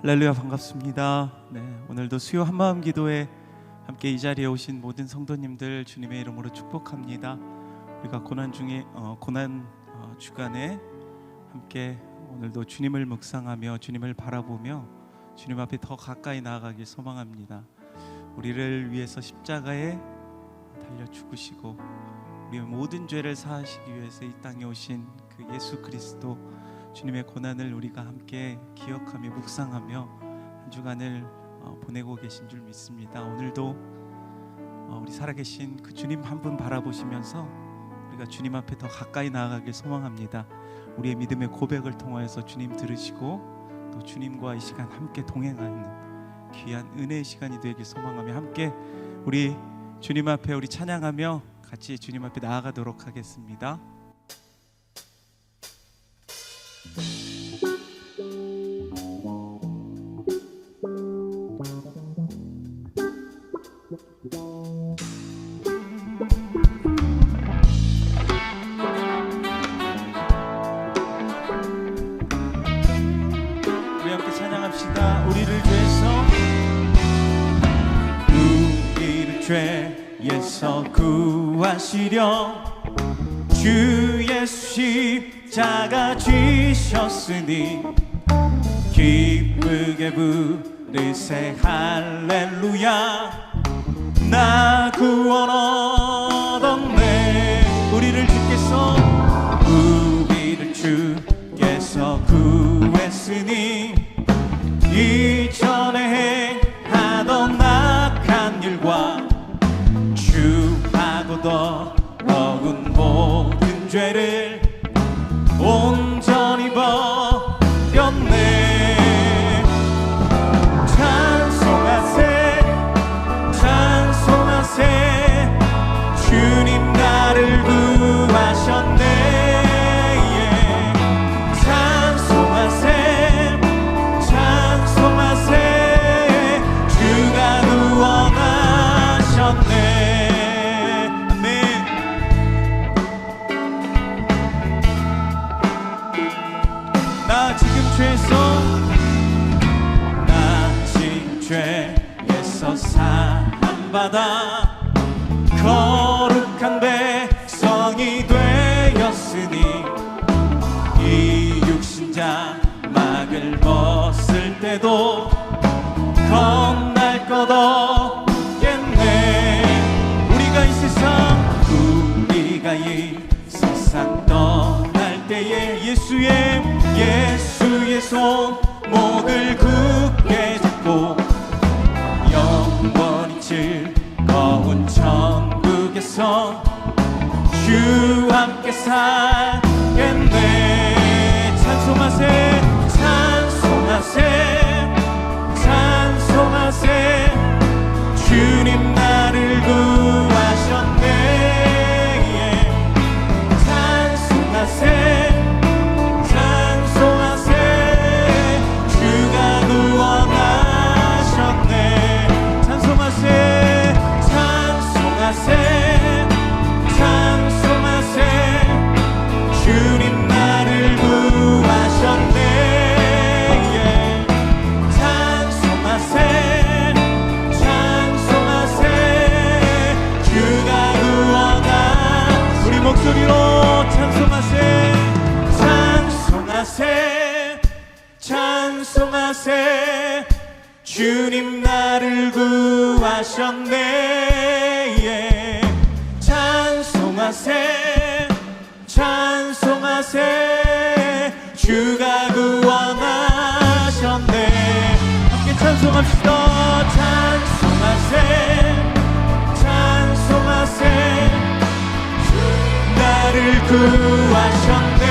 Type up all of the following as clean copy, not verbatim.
할렐루야, 반갑습니다. 오늘도 수요 한마음 기도에 함께 이 자리에 오신 모든 성도님들 주님의 이름으로 축복합니다. 우리가 고난 주간에 함께 오늘도 주님을 묵상하며 주님을 바라보며 주님 앞에 더 가까이 나아가길 소망합니다. 우리를 위해서 십자가에 달려 죽으시고 우리의 모든 죄를 사하시기 위해서 이 땅에 오신 그 예수 그리스도, 주님의 고난을 우리가 함께 기억하며 묵상하며 한 주간을 보내고 계신 줄 믿습니다. 오늘도 우리 살아계신 그 주님 한 분 바라보시면서 우리가 주님 앞에 더 가까이 나아가길 소망합니다. 우리의 믿음의 고백을 통하여서 주님 들으시고 또 주님과 이 시간 함께 동행하는 귀한 은혜의 시간이 되길 소망하며 함께 우리 주님 앞에 우리 찬양하며 같이 주님 앞에 나아가도록 하겠습니다. 우리 함께 찬양합시다. 우리를 죄에서 구하시려 주 예수 십자가 지셨으니 기쁘게 부르세 할렐루야. 나 구원 얻었네. 우리를 주께서 구했으니 이전에 행하던 악한 일과 주하고 더러운 모든 죄를 온전히 버렸네. 찬송하세 찬송하세 주님 나를 구하셨네. 찬송하세 찬송하세 주가 구원하셨네. 아멘. 나 지금 죄에서 사함받아 거룩한 백성이 되었으니 이 육신 자막을 벗을 때도 겁날 것 없겠네. 우리가 이 세상 떠날 때에 예수의 손목을 굳게 잡고 영원히 즐거운 천국에서 주 함께 살겠네. 찬송하세 찬송하세 찬송하세 주님 나를 구하셨네. 찬송하세 찬송하세 주가 구원하셨네. 찬송하세 찬송하세 찬송하세 주님 나를 구하셨네. 찬송하세 찬송하세 주가 구원하. 우리 목소리로 찬송하세 찬송하세 찬송하세 주님 나를 구하셨네. 찬송하세 찬송하세 주가 구원하셨네. 함께 찬송합시다. 찬송하세 찬송하세 나를 구하셨네.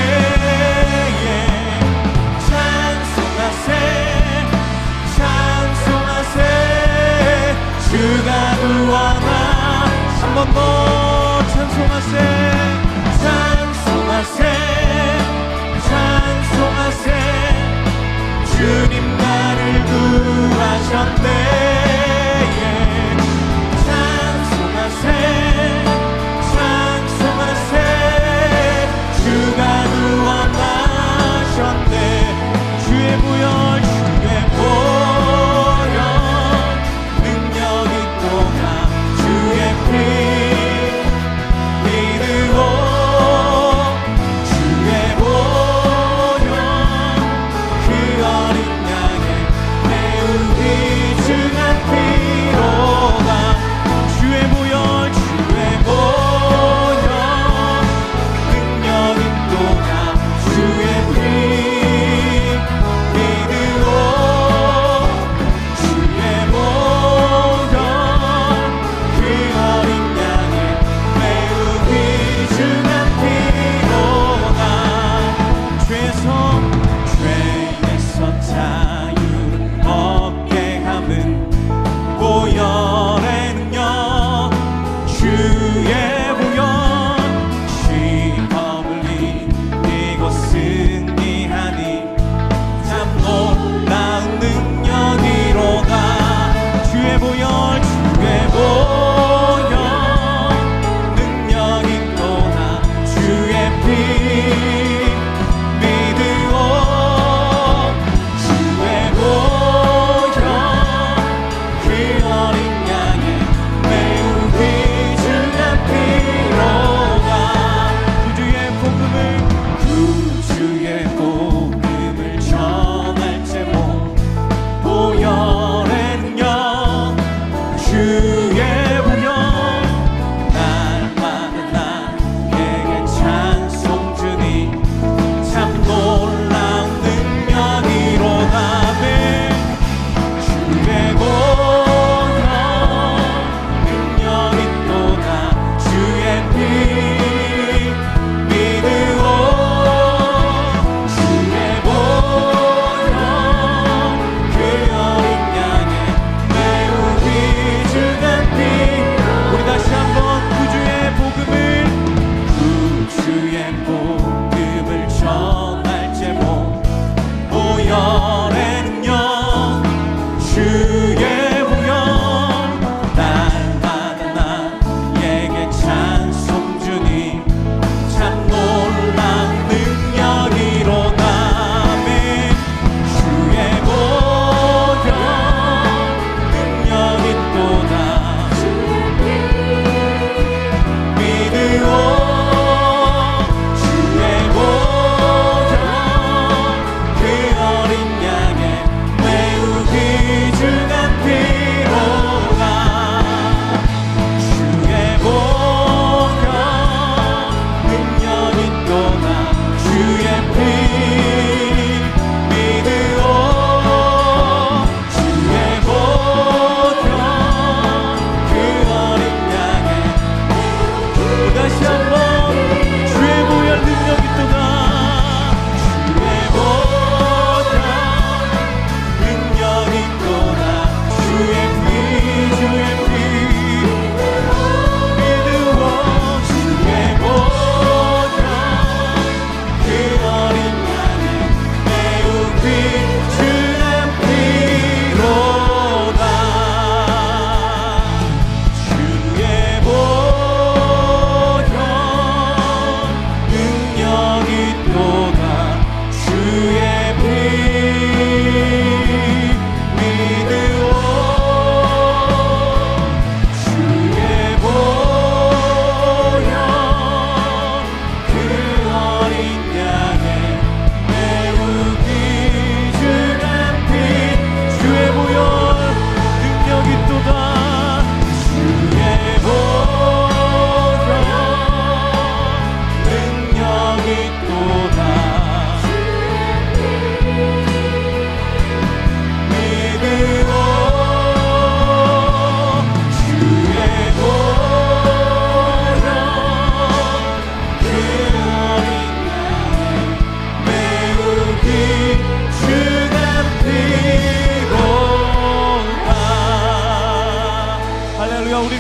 찬송하세 찬송하세 주가 구원하. 한 번 더 찬송하세 찬송하세 찬송하세 주님 나를 구하셨네. 찬송하세 찬송하세 주가 구원하셨네. 주의 보혈 주의 보혈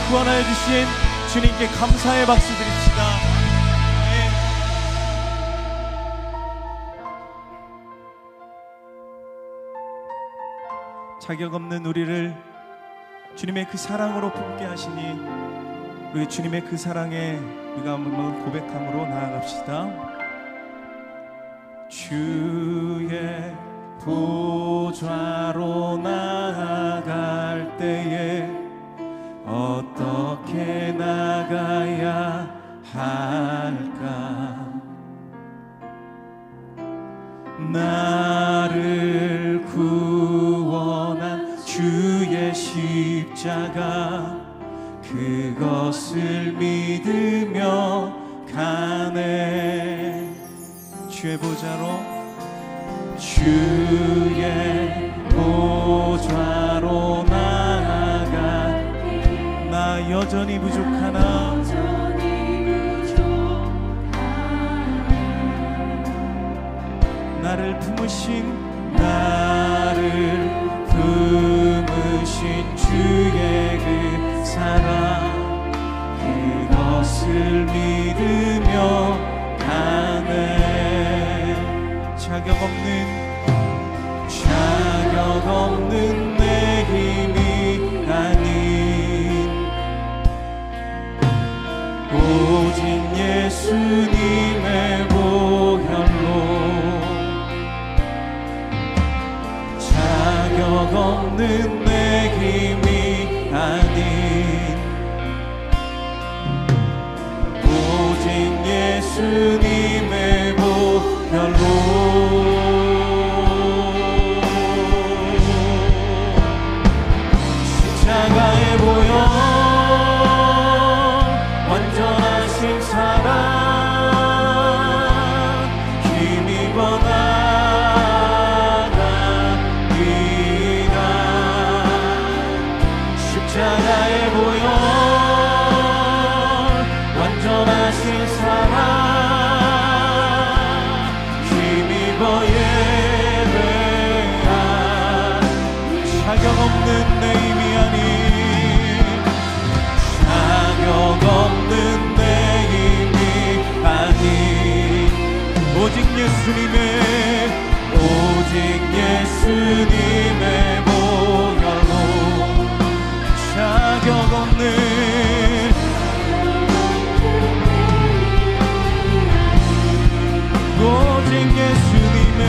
구원하여 주신 주님께 감사의 박수 드립시다. 네. 자격 없는 우리를 주님의 그 사랑으로 품게 하시니 우리 주님의 그 사랑에 우리가 한번 고백함으로 나아갑시다. 주의 보좌로 나아갈 때에 어떻게 나가야 할까? 나를 구원한 주의 십자가 그것을 믿으며 가네. 주의 보좌로 주의 보좌로 나아가 나 여전히 부족하나 나를 품으신 주의 그 사랑 그것을 믿으며 가네. 자격 없는 내 힘이 아닌 오직 예수님의 보혈로 자격 없는 내 힘이 아닌 오직 예수님의 보혈로 십자가의 보혈 완전하신 사랑 힘입어 나갑니다. 십자가의 보혈 완전하신 사랑 힘입어 예배한 자격 없는 내 힘이 아닌 자격 없는 내 힘이 아닌 오직 예수님의 보혈로 자격 없는 오직 예수님의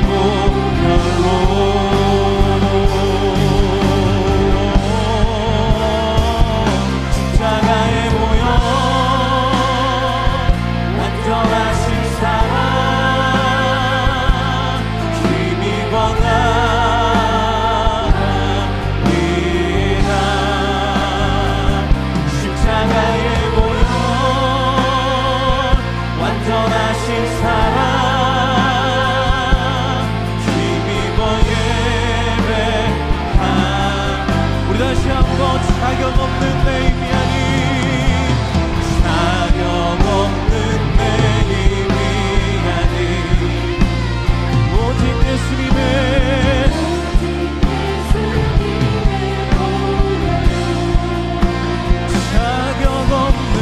보혈로 십자가의 보혈 완전하신 사랑 힘입어 나갑니다. 십자가의 보혈 완전하신 사랑 힘입어 예배한 우리 다시 한번 자격 없는 내 힘이 아닌 자격 없는 내 힘이 아닌 오직 예수님의 자격 없는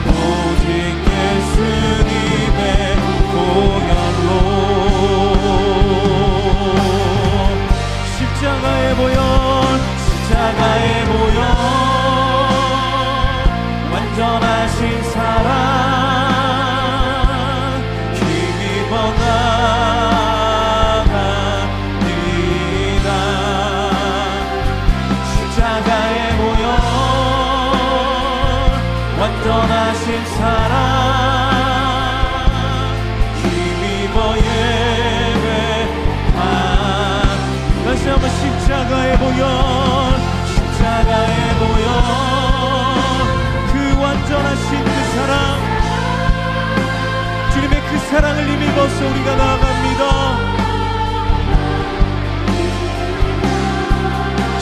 오직 예수님의 보혈로 십자가의 보혈 완전하신 사랑 힘입어 나갑니다. 십자가의 보혈 완전하신 사랑 힘입어 예배한 다시 한번 십자가의 보혈 그 완전하신 그 사랑 주님의 그 사랑을 힘입어서 우리가 나아갑니다.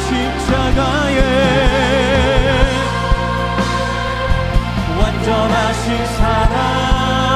십자가의 완전하신 사랑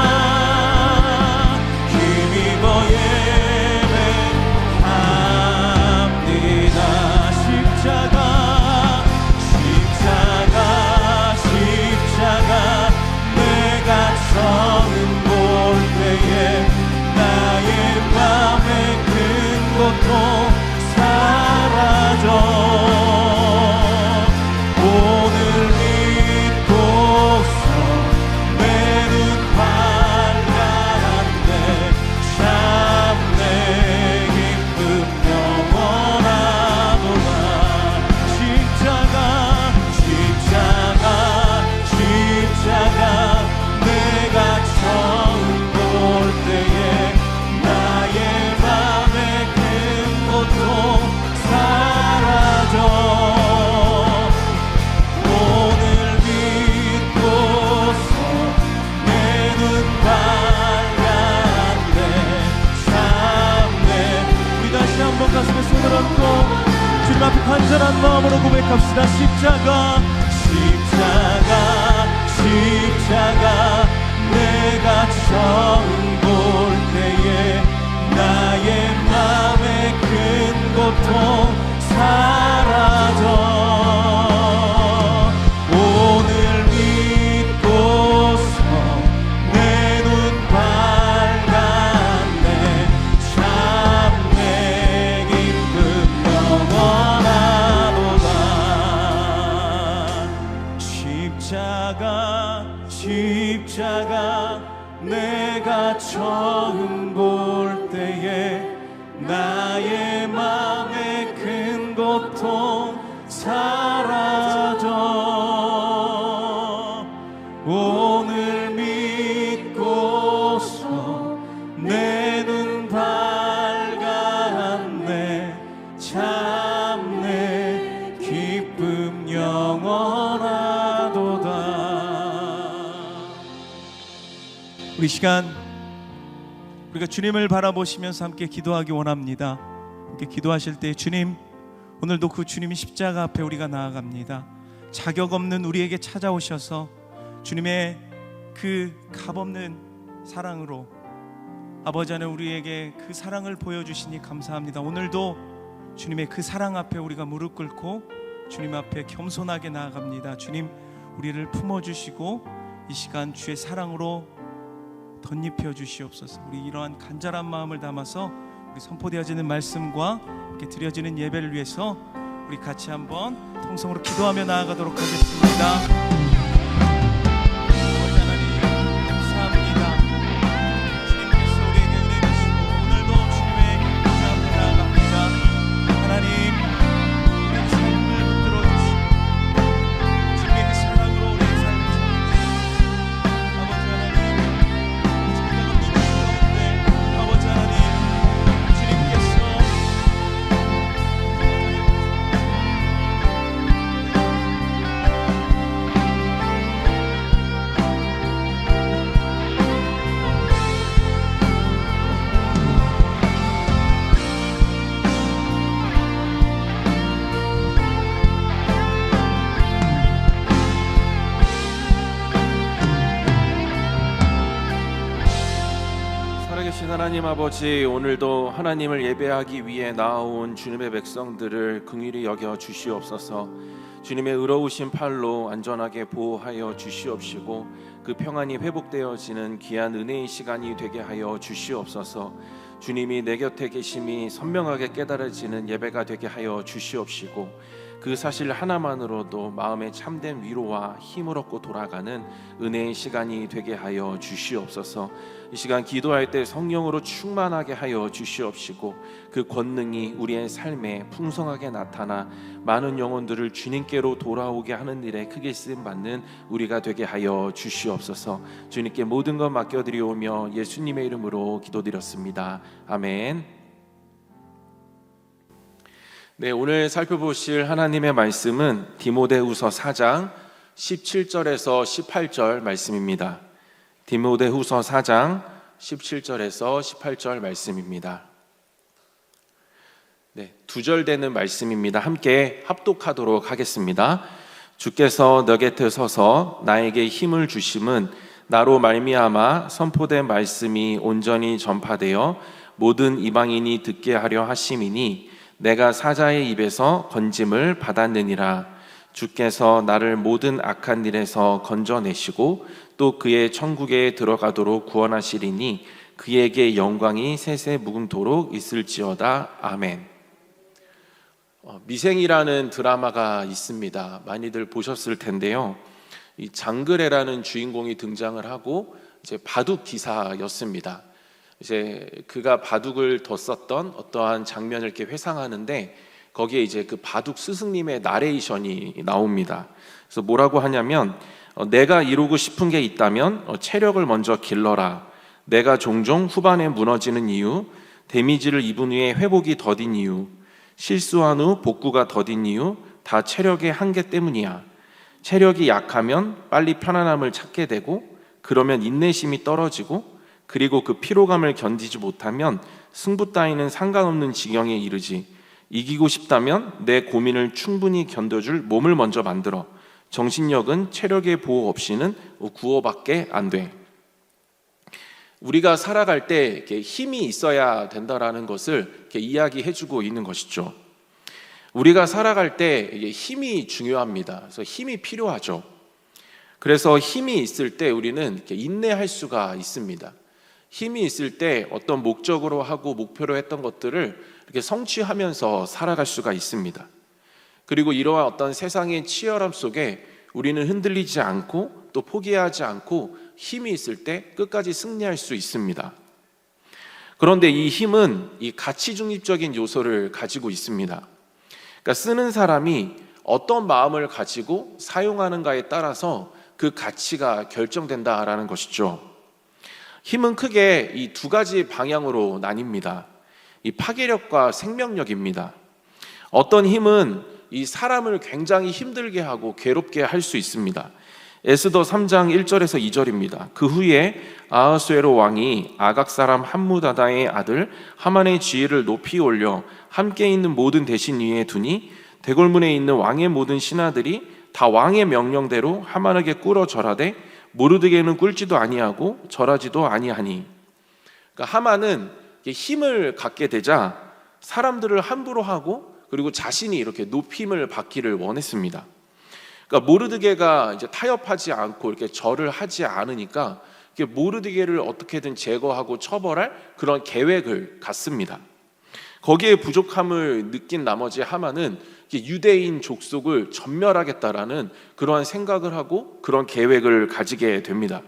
십자가 내가 처음 볼 때에 나의 맘의 큰 고통 사라져 오늘 믿고서 내 눈 밝았네 참 내 기쁨 영원하도다 십자가 내가 처음 볼 때에 나의 맘의 큰 고통 사라져 오늘 믿고서 내 눈 밝았네 참 내 기쁨 영원하도다. 우리 시간 우리가 주님을 바라보시면서 함께 기도하기 원합니다. 함께 기도하실 때 주님 오늘도 그 주님이 십자가 앞에 우리가 나아갑니다. 자격 없는 우리에게 찾아오셔서 주님의 그 값없는 사랑으로 아버지 안에 우리에게 그 사랑을 보여주시니 감사합니다. 오늘도 주님의 그 사랑 앞에 우리가 무릎 꿇고 주님 앞에 겸손하게 나아갑니다. 주님 우리를 품어주시고 이 시간 주의 사랑으로 덧입혀 주시옵소서. 우리 이러한 간절한 마음을 담아서 우리 선포되어지는 말씀과 이렇게 드려지는 예배를 위해서 우리 같이 한번 통성으로 기도하며 나아가도록 하겠습니다. 아버지 하나님 감사합니다. 주님께서 우리에게 은혜 주시고 오늘도 주님의 그 앞에 나아갑니다. 하나님 우리의 삶을 붙들어 주시고 주님의 그 사랑으로 우리의 삶을 채워주시고 아버지 하나님 아버지 하나님 주님께서 살아계신 하나님 아버지, 오늘도 하나님을 예배하기 위해 나아온 주님의 백성들을 긍휼히 여겨 주시옵소서. 주님의 의로우신 팔로 안전하게 보호하여 주시옵시고 그 평안이 회복되어지는 귀한 은혜의 시간이 되게 하여 주시옵소서. 주님이 내 곁에 계심이 선명하게 깨달아지는 예배가 되게 하여 주시옵시고 그 사실 하나만으로도 마음에 참된 위로와 힘을 얻고 돌아가는 은혜의 시간이 되게 하여 주시옵소서. 이 시간 기도할 때 성령으로 충만하게 하여 주시옵시고 그 권능이 우리의 삶에 풍성하게 나타나 많은 영혼들을 주님께로 돌아오게 하는 일에 크게 쓰임받는 우리가 되게 하여 주시옵소서. 주님께 모든 것 맡겨드리오며 예수님의 이름으로 기도드렸습니다. 아멘. 네, 오늘 살펴보실 하나님의 말씀은 디모데후서 4장 17절에서 18절 말씀입니다. 디모데후서 4장 17절에서 18절 말씀입니다. 네, 2절 되는 말씀입니다. 함께 합독하도록 하겠습니다. 주께서 너 곁에 서서 나에게 힘을 주심은 나로 말미암아 선포된 말씀이 온전히 전파되어 모든 이방인이 듣게 하려 하심이니 내가 사자의 입에서 건짐을 받았느니라. 주께서 나를 모든 악한 일에서 건져내시고 또 그의 천국에 들어가도록 구원하시리니 그에게 영광이 세세 무궁토록 있을지어다. 아멘. 미생이라는 드라마가 있습니다. 많이들 보셨을 텐데요. 이 장그래라는 주인공이 등장을 하고 이제 바둑 기사였습니다. 이제 그가 바둑을 뒀었던 어떠한 장면을 이렇게 회상하는데 거기에 이제 그 바둑 스승님의 나레이션이 나옵니다. 그래서 뭐라고 하냐면 내가 이루고 싶은 게 있다면 체력을 먼저 길러라. 내가 종종 후반에 무너지는 이유, 데미지를 입은 후에 회복이 더딘 이유, 실수한 후 복구가 더딘 이유 다 체력의 한계 때문이야. 체력이 약하면 빨리 편안함을 찾게 되고 그러면 인내심이 떨어지고 그리고 그 피로감을 견디지 못하면 승부 따위는 상관없는 지경에 이르지. 이기고 싶다면 내 고민을 충분히 견뎌줄 몸을 먼저 만들어. 정신력은 체력의 보호 없이는 구호밖에 안 돼. 우리가 살아갈 때 이렇게 힘이 있어야 된다라는 것을 이렇게 이야기해주고 있는 것이죠. 우리가 살아갈 때 이게 힘이 중요합니다. 그래서 힘이 필요하죠. 그래서 힘이 있을 때 우리는 이렇게 인내할 수가 있습니다. 힘이 있을 때 어떤 목적으로 하고 목표로 했던 것들을 이렇게 성취하면서 살아갈 수가 있습니다. 그리고 이러한 어떤 세상의 치열함 속에 우리는 흔들리지 않고 또 포기하지 않고 힘이 있을 때 끝까지 승리할 수 있습니다. 그런데 이 힘은 이 가치 중립적인 요소를 가지고 있습니다. 그러니까 쓰는 사람이 어떤 마음을 가지고 사용하는가에 따라서 그 가치가 결정된다라는 것이죠. 힘은 크게 이 두 가지 방향으로 나뉩니다. 이 파괴력과 생명력입니다. 어떤 힘은 이 사람을 굉장히 힘들게 하고 괴롭게 할 수 있습니다. 에스더 3장 1절에서 2절입니다. 그 후에 아하수에로 왕이 아각 사람 함무다다의 아들 하만의 지위를 높이 올려 함께 있는 모든 대신 위에 두니 대궐문에 있는 왕의 모든 신하들이 다 왕의 명령대로 하만에게 꿇어 절하되 모르드게는 꿇지도 아니하고 절하지도 아니하니. 그러니까 하만은 힘을 갖게 되자 사람들을 함부로 하고 그리고 자신이 이렇게 높임을 받기를 원했습니다. 그러니까 모르드게가 이제 타협하지 않고 이렇게 절을 하지 않으니까 모르드게를 어떻게든 제거하고 처벌할 그런 계획을 갖습니다. 거기에 부족함을 느낀 나머지 하만은 유대인 족속을 전멸하겠다라는 그러한 생각을 하고 그런 계획을 가지게 됩니다.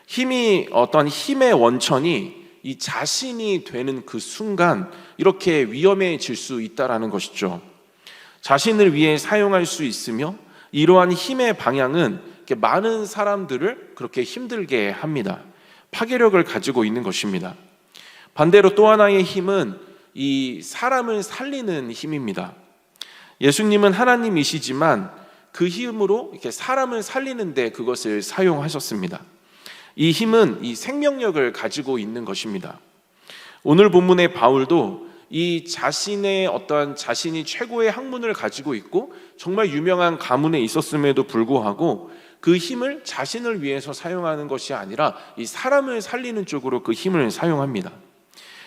힘이 어떤 힘의 원천이 이 자신이 되는 그 순간 이렇게 위험해질 수 있다라는 것이죠. 자신을 위해 사용할 수 있으며 이러한 힘의 방향은 많은 사람들을 그렇게 힘들게 합니다. 파괴력을 가지고 있는 것입니다. 반대로 또 하나의 힘은 이 사람을 살리는 힘입니다. 예수님은 하나님이시지만 그 힘으로 이렇게 사람을 살리는데 그것을 사용하셨습니다. 이 힘은 이 생명력을 가지고 있는 것입니다. 오늘 본문의 바울도 이 자신의 어떠한 자신이 최고의 학문을 가지고 있고 정말 유명한 가문에 있었음에도 불구하고 그 힘을 자신을 위해서 사용하는 것이 아니라 이 사람을 살리는 쪽으로 그 힘을 사용합니다.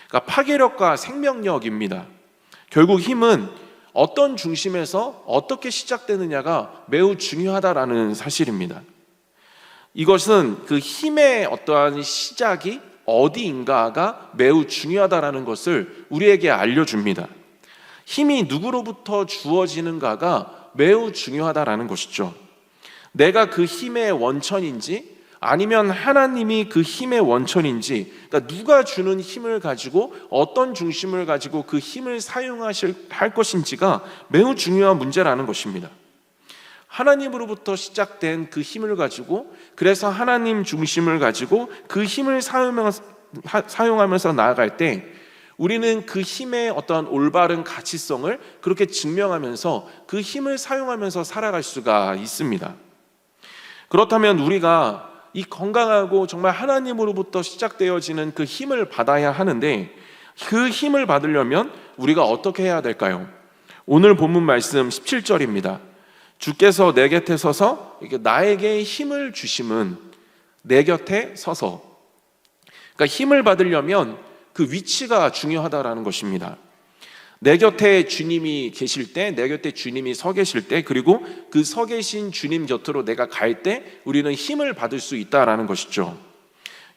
그러니까 파괴력과 생명력입니다. 결국 힘은 어떤 중심에서 어떻게 시작되느냐가 매우 중요하다라는 사실입니다. 이것은 그 힘의 어떠한 시작이 어디인가가 매우 중요하다라는 것을 우리에게 알려줍니다. 힘이 누구로부터 주어지는가가 매우 중요하다라는 것이죠. 내가 그 힘의 원천인지 아니면 하나님이 그 힘의 원천인지, 그러니까 누가 주는 힘을 가지고 어떤 중심을 가지고 그 힘을 할 것인지가 매우 중요한 문제라는 것입니다. 하나님으로부터 시작된 그 힘을 가지고 그래서 하나님 중심을 가지고 그 힘을 사용하면서 나아갈 때 우리는 그 힘의 어떠한 올바른 가치성을 그렇게 증명하면서 그 힘을 사용하면서 살아갈 수가 있습니다. 그렇다면 우리가 이 건강하고 정말 하나님으로부터 시작되어지는 그 힘을 받아야 하는데 그 힘을 받으려면 우리가 어떻게 해야 될까요? 오늘 본문 말씀 17절입니다. 주께서 내 곁에 서서 나에게 힘을 주심은 내 곁에 서서. 그러니까 힘을 받으려면 그 위치가 중요하다라는 것입니다. 내 곁에 주님이 계실 때, 내 곁에 주님이 서 계실 때, 그리고 그 서 계신 주님 곁으로 내가 갈 때 우리는 힘을 받을 수 있다라는 것이죠.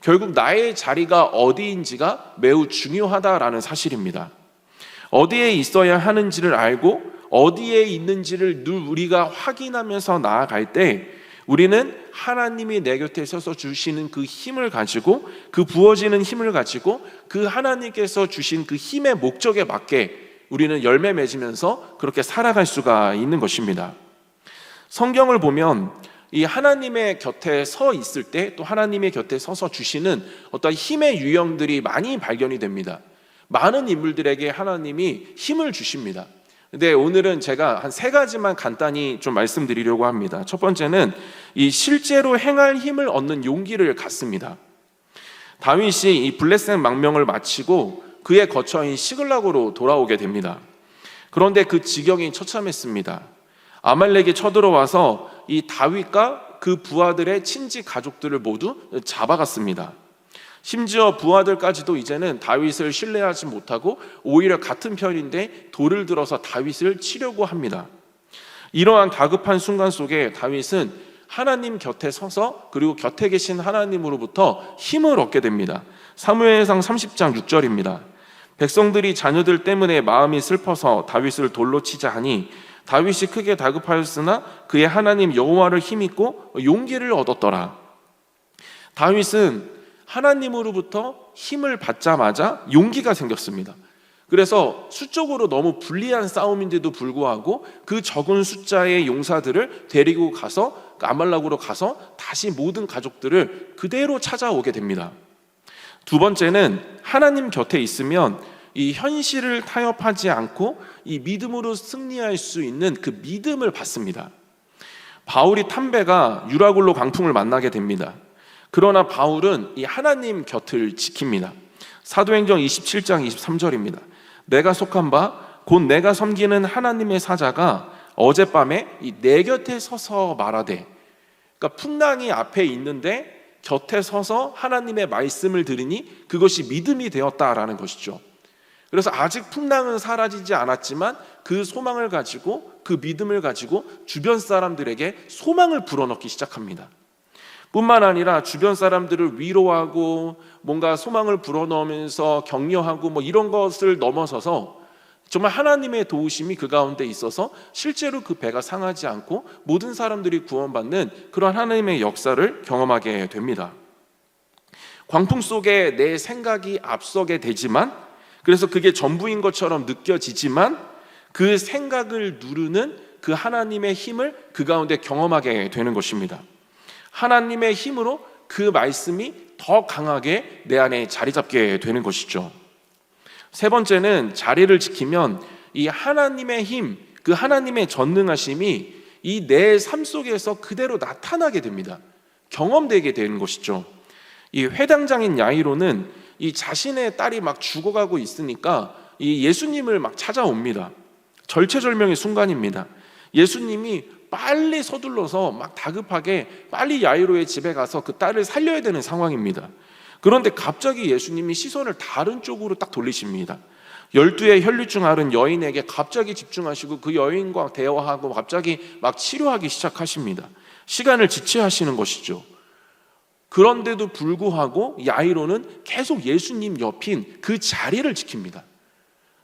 결국 나의 자리가 어디인지가 매우 중요하다라는 사실입니다. 어디에 있어야 하는지를 알고 어디에 있는지를 늘 우리가 확인하면서 나아갈 때 우리는 하나님이 내 곁에 서서 주시는 그 힘을 가지고 그 부어지는 힘을 가지고 그 하나님께서 주신 그 힘의 목적에 맞게 우리는 열매 맺으면서 그렇게 살아갈 수가 있는 것입니다. 성경을 보면 이 하나님의 곁에 서 있을 때 또 하나님의 곁에 서서 주시는 어떤 힘의 유형들이 많이 발견이 됩니다. 많은 인물들에게 하나님이 힘을 주십니다. 근데 오늘은 제가 한 3가지만 간단히 좀 말씀드리려고 합니다. 첫 번째는 이 실제로 행할 힘을 얻는 용기를 갖습니다. 다윗이 이 블레셋 망명을 마치고 그의 거처인 시글락으로 돌아오게 됩니다. 그런데 그 지경이 처참했습니다. 아말렉이 쳐들어와서 이 다윗과 그 부하들의 친지 가족들을 모두 잡아갔습니다. 심지어 부하들까지도 이제는 다윗을 신뢰하지 못하고 오히려 같은 편인데 돌을 들어서 다윗을 치려고 합니다. 이러한 다급한 순간 속에 다윗은 하나님 곁에 서서 그리고 곁에 계신 하나님으로부터 힘을 얻게 됩니다. 사무엘상 30장 6절입니다. 백성들이 자녀들 때문에 마음이 슬퍼서 다윗을 돌로 치자 하니 다윗이 크게 다급하였으나 그의 하나님 여호와를 힘입고 용기를 얻었더라. 다윗은 하나님으로부터 힘을 받자마자 용기가 생겼습니다. 그래서 수적으로 너무 불리한 싸움인데도 불구하고 그 적은 숫자의 용사들을 데리고 가서 아말렉으로 가서 다시 모든 가족들을 그대로 찾아오게 됩니다. 두 번째는 하나님 곁에 있으면 이 현실을 타협하지 않고 이 믿음으로 승리할 수 있는 그 믿음을 받습니다. 바울이 탐배가 유라굴로 광풍을 만나게 됩니다. 그러나 바울은 이 하나님 곁을 지킵니다. 사도행전 27장 23절입니다. 내가 속한 바 곧 내가 섬기는 하나님의 사자가 어젯밤에 이 내 곁에 서서 말하되, 그러니까 풍랑이 앞에 있는데 곁에 서서 하나님의 말씀을 들으니 그것이 믿음이 되었다라는 것이죠. 그래서 아직 풍랑은 사라지지 않았지만 그 소망을 가지고, 그 믿음을 가지고 주변 사람들에게 소망을 불어넣기 시작합니다. 뿐만 아니라 주변 사람들을 위로하고 뭔가 소망을 불어넣으면서 격려하고 이런 것을 넘어서서 정말 하나님의 도우심이 그 가운데 있어서 실제로 그 배가 상하지 않고 모든 사람들이 구원받는 그런 하나님의 역사를 경험하게 됩니다. 광풍 속에 내 생각이 앞서게 되지만, 그래서 그게 전부인 것처럼 느껴지지만 그 생각을 누르는 그 하나님의 힘을 그 가운데 경험하게 되는 것입니다. 하나님의 힘으로 그 말씀이 더 강하게 내 안에 자리 잡게 되는 것이죠. 세 번째는 자리를 지키면 이 하나님의 힘, 그 하나님의 전능하심이 이 내 삶 속에서 그대로 나타나게 됩니다. 경험되게 되는 것이죠. 이 회당장인 야이로는 이 자신의 딸이 막 죽어가고 있으니까 이 예수님을 막 찾아옵니다. 절체절명의 순간입니다. 예수님이 빨리 서둘러서 막 다급하게 빨리 야이로의 집에 가서 그 딸을 살려야 되는 상황입니다. 그런데 갑자기 예수님이 시선을 다른 쪽으로 딱 돌리십니다. 12의 혈류증 앓은 여인에게 갑자기 집중하시고 그 여인과 대화하고 갑자기 막 치료하기 시작하십니다. 시간을 지체하시는 것이죠. 그런데도 불구하고 야이로는 계속 예수님 옆인 그 자리를 지킵니다.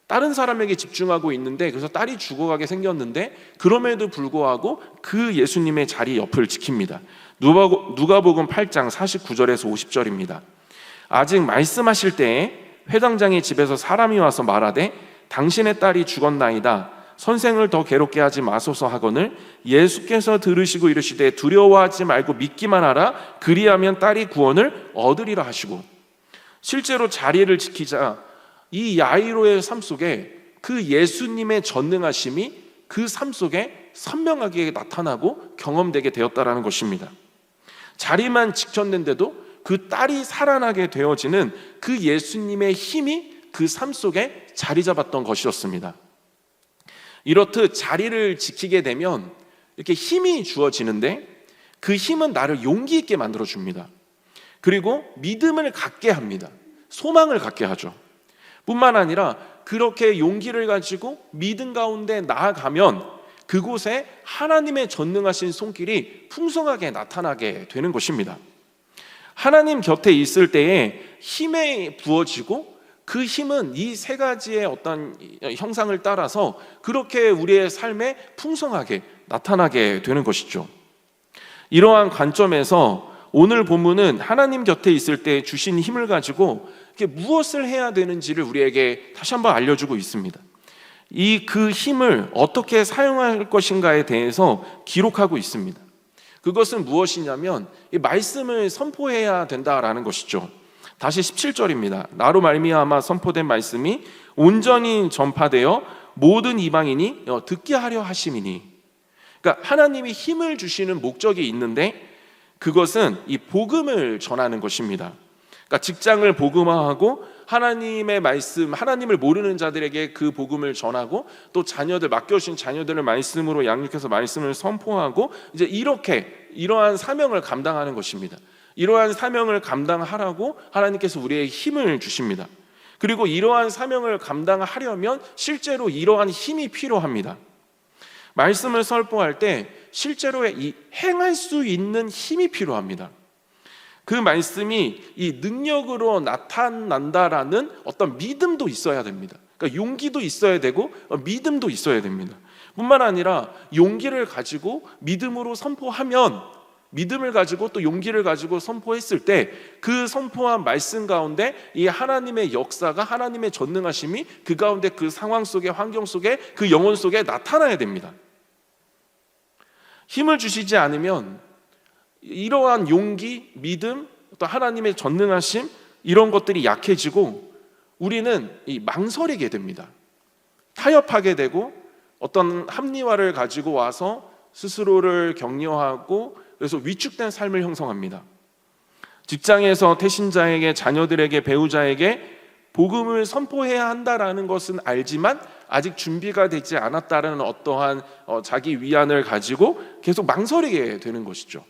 다른 사람에게 집중하고 있는데, 그래서 딸이 죽어가게 생겼는데 그럼에도 불구하고 그 예수님의 자리 옆을 지킵니다. 누가복음 8장 49절에서 50절입니다. 아직 말씀하실 때에 회당장의 집에서 사람이 와서 말하되 당신의 딸이 죽었나이다. 선생을 더 괴롭게 하지 마소서 하거늘 예수께서 들으시고 이르시되 두려워하지 말고 믿기만 하라. 그리하면 딸이 구원을 얻으리라 하시고, 실제로 자리를 지키자 이 야이로의 삶 속에 그 예수님의 전능하심이 그 삶 속에 선명하게 나타나고 경험되게 되었다라는 것입니다. 자리만 지켰는데도 그 딸이 살아나게 되어지는 그 예수님의 힘이 그 삶 속에 자리 잡았던 것이었습니다. 이렇듯 자리를 지키게 되면 이렇게 힘이 주어지는데 그 힘은 나를 용기 있게 만들어줍니다. 그리고 믿음을 갖게 합니다. 소망을 갖게 하죠. 뿐만 아니라 그렇게 용기를 가지고 믿음 가운데 나아가면 그곳에 하나님의 전능하신 손길이 풍성하게 나타나게 되는 것입니다. 하나님 곁에 있을 때에 힘에 부어지고 그 힘은 이 세 가지의 어떤 형상을 따라서 그렇게 우리의 삶에 풍성하게 나타나게 되는 것이죠. 이러한 관점에서 오늘 본문은 하나님 곁에 있을 때 주신 힘을 가지고 무엇을 해야 되는지를 우리에게 다시 한번 알려주고 있습니다. 그 힘을 어떻게 사용할 것인가에 대해서 기록하고 있습니다. 그것은 무엇이냐면 이 말씀을 선포해야 된다라는 것이죠. 다시 17절입니다. 나로 말미암아 선포된 말씀이 온전히 전파되어 모든 이방인이 듣게 하려 하심이니. 그러니까 하나님이 힘을 주시는 목적이 있는데 그것은 이 복음을 전하는 것입니다. 그러니까 직장을 복음화하고 하나님의 말씀, 하나님을 모르는 자들에게 그 복음을 전하고 또 자녀들, 맡겨주신 자녀들을 말씀으로 양육해서 말씀을 선포하고 이제 이러한 사명을 감당하는 것입니다. 이러한 사명을 감당하라고 하나님께서 우리에게 힘을 주십니다. 그리고 이러한 사명을 감당하려면 실제로 이러한 힘이 필요합니다. 말씀을 선포할 때 실제로 행할 수 있는 힘이 필요합니다. 그 말씀이 이 능력으로 나타난다라는 어떤 믿음도 있어야 됩니다. 그러니까 용기도 있어야 되고 믿음도 있어야 됩니다. 뿐만 아니라 용기를 가지고 믿음으로 선포하면, 믿음을 가지고 또 용기를 가지고 선포했을 때 그 선포한 말씀 가운데 이 하나님의 역사가, 하나님의 전능하심이 그 가운데, 그 상황 속에, 환경 속에, 그 영혼 속에 나타나야 됩니다. 힘을 주시지 않으면 이러한 용기, 믿음, 또 하나님의 전능하심, 이런 것들이 약해지고 우리는 망설이게 됩니다. 타협하게 되고 어떤 합리화를 가지고 와서 스스로를 격려하고, 그래서 위축된 삶을 형성합니다. 직장에서 태신자에게, 자녀들에게, 배우자에게 복음을 선포해야 한다라는 것은 알지만 아직 준비가 되지 않았다라는 어떠한 자기 위안을 가지고 계속 망설이게 되는 것이죠.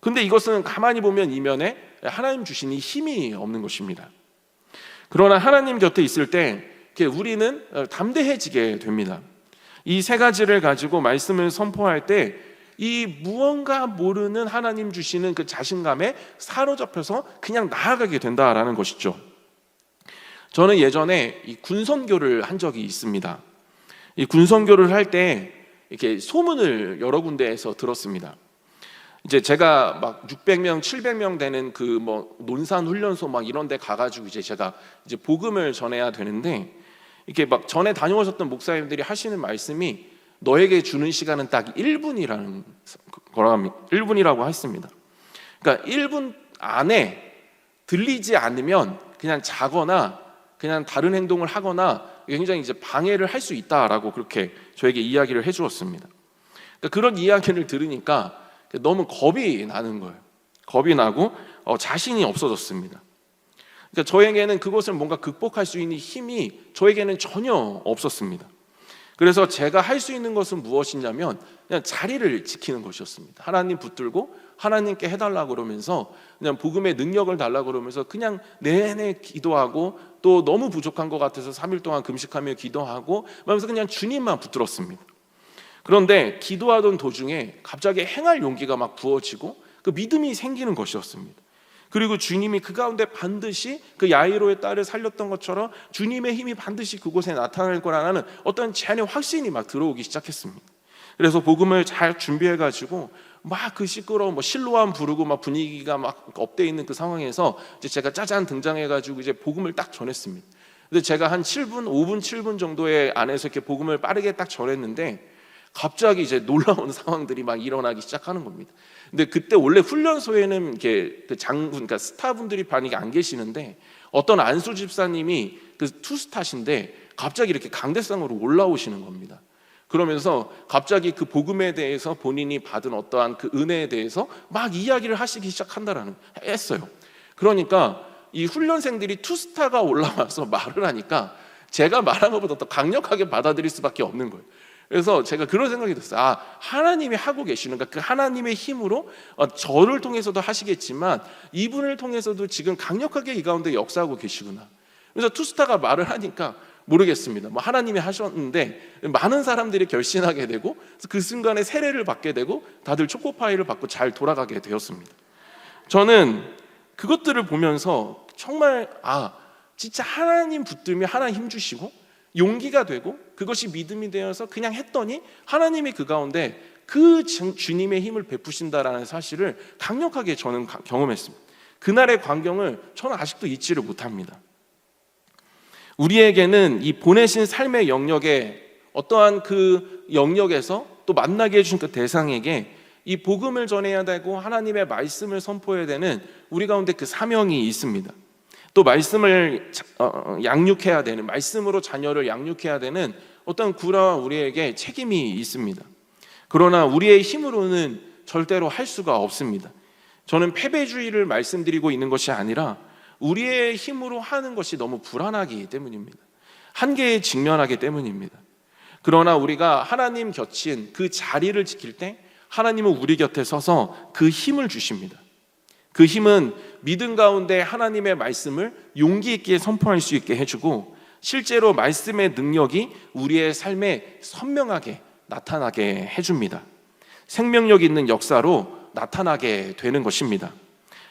근데 이것은 가만히 보면 이면에 하나님 주신 이 힘이 없는 것입니다. 그러나 하나님 곁에 있을 때 우리는 담대해지게 됩니다. 이 세 가지를 가지고 말씀을 선포할 때 이 무언가 모르는 하나님 주시는 그 자신감에 사로잡혀서 그냥 나아가게 된다라는 것이죠. 저는 예전에 이 군선교를 한 적이 있습니다. 이 군선교를 할 때 이렇게 소문을 여러 군데에서 들었습니다. 이제 제가 막 600명, 700명 되는 그 뭐 논산 훈련소 막 이런 데 가가지고 이제 제가 이제 복음을 전해야 되는데, 이렇게 막 전에 다녀오셨던 목사님들이 하시는 말씀이 너에게 주는 시간은 딱 1분이라는 거랍니다. 1분이라고 했습니다. 그러니까 1분 안에 들리지 않으면 그냥 자거나 그냥 다른 행동을 하거나 굉장히 이제 방해를 할 수 있다라고 그렇게 저에게 이야기를 해주었습니다. 그러니까 그런 이야기를 들으니까 너무 겁이 나는 거예요. 겁이 나고 자신이 없어졌습니다. 그러니까 저에게는 그것을 뭔가 극복할 수 있는 힘이 저에게는 전혀 없었습니다. 그래서 제가 할 수 있는 것은 무엇이냐면 그냥 자리를 지키는 것이었습니다. 하나님 붙들고 하나님께 해달라고 그러면서, 그냥 복음의 능력을 달라고 그러면서 그냥 내내 기도하고, 또 너무 부족한 것 같아서 3일 동안 금식하며 기도하고 그러면서 그냥 주님만 붙들었습니다. 그런데 기도하던 도중에 갑자기 행할 용기가 막 부어지고 그 믿음이 생기는 것이었습니다. 그리고 주님이 그 가운데 반드시 그 야이로의 딸을 살렸던 것처럼 주님의 힘이 반드시 그곳에 나타날 거라는 어떤 제 안에 확신이 막 들어오기 시작했습니다. 그래서 복음을 잘 준비해가지고 막 그 시끄러운 뭐 실로암 부르고 막 분위기가 막 업돼 있는 그 상황에서 이제 제가 짜잔 등장해가지고 이제 복음을 딱 전했습니다. 근데 제가 한 5분 7분 정도의 안에서 이렇게 복음을 빠르게 딱 전했는데 갑자기 이제 놀라운 상황들이 막 일어나기 시작하는 겁니다. 근데 그때 원래 훈련소에는 이렇게 그 장군, 그러니까 스타분들이 반이 안 계시는데 어떤 안수 집사님이 그 투스타신데 갑자기 이렇게 강대상으로 올라오시는 겁니다. 그러면서 갑자기 그 복음에 대해서 본인이 받은 어떠한 그 은혜에 대해서 막 이야기를 하시기 시작한다라는 했어요. 그러니까 이 훈련생들이 투스타가 올라와서 말을 하니까 제가 말한 것보다 더 강력하게 받아들일 수밖에 없는 거예요. 그래서 제가 그런 생각이 들었어요. 하나님이 하고 계시는가? 그 하나님의 힘으로 저를 통해서도 하시겠지만 이분을 통해서도 지금 강력하게 이 가운데 역사하고 계시구나. 그래서 투스타가 말을 하니까 모르겠습니다. 뭐 하나님이 하셨는데 많은 사람들이 결신하게 되고 그 순간에 세례를 받게 되고 다들 초코파이를 받고 잘 돌아가게 되었습니다. 저는 그것들을 보면서 정말 진짜 하나님 붙들면 하나님 힘 주시고 용기가 되고 그것이 믿음이 되어서 그냥 했더니 하나님이 그 가운데 그 주님의 힘을 베푸신다라는 사실을 강력하게 저는 경험했습니다. 그날의 광경을 저는 아직도 잊지를 못합니다. 우리에게는 이 보내신 삶의 영역에 어떠한 그 영역에서 또 만나게 해주신 그 대상에게 이 복음을 전해야 되고 하나님의 말씀을 선포해야 되는 우리 가운데 그 사명이 있습니다. 또 말씀을 양육해야 되는, 말씀으로 자녀를 양육해야 되는 어떤 그러한 우리에게 책임이 있습니다. 그러나 우리의 힘으로는 절대로 할 수가 없습니다. 저는 패배주의를 말씀드리고 있는 것이 아니라 우리의 힘으로 하는 것이 너무 불안하기 때문입니다. 한계에 직면하기 때문입니다. 그러나 우리가 하나님 곁인 그 자리를 지킬 때 하나님은 우리 곁에 서서 그 힘을 주십니다. 그 힘은 믿음 가운데 하나님의 말씀을 용기 있게 선포할 수 있게 해주고, 실제로 말씀의 능력이 우리의 삶에 선명하게 나타나게 해줍니다. 생명력 있는 역사로 나타나게 되는 것입니다.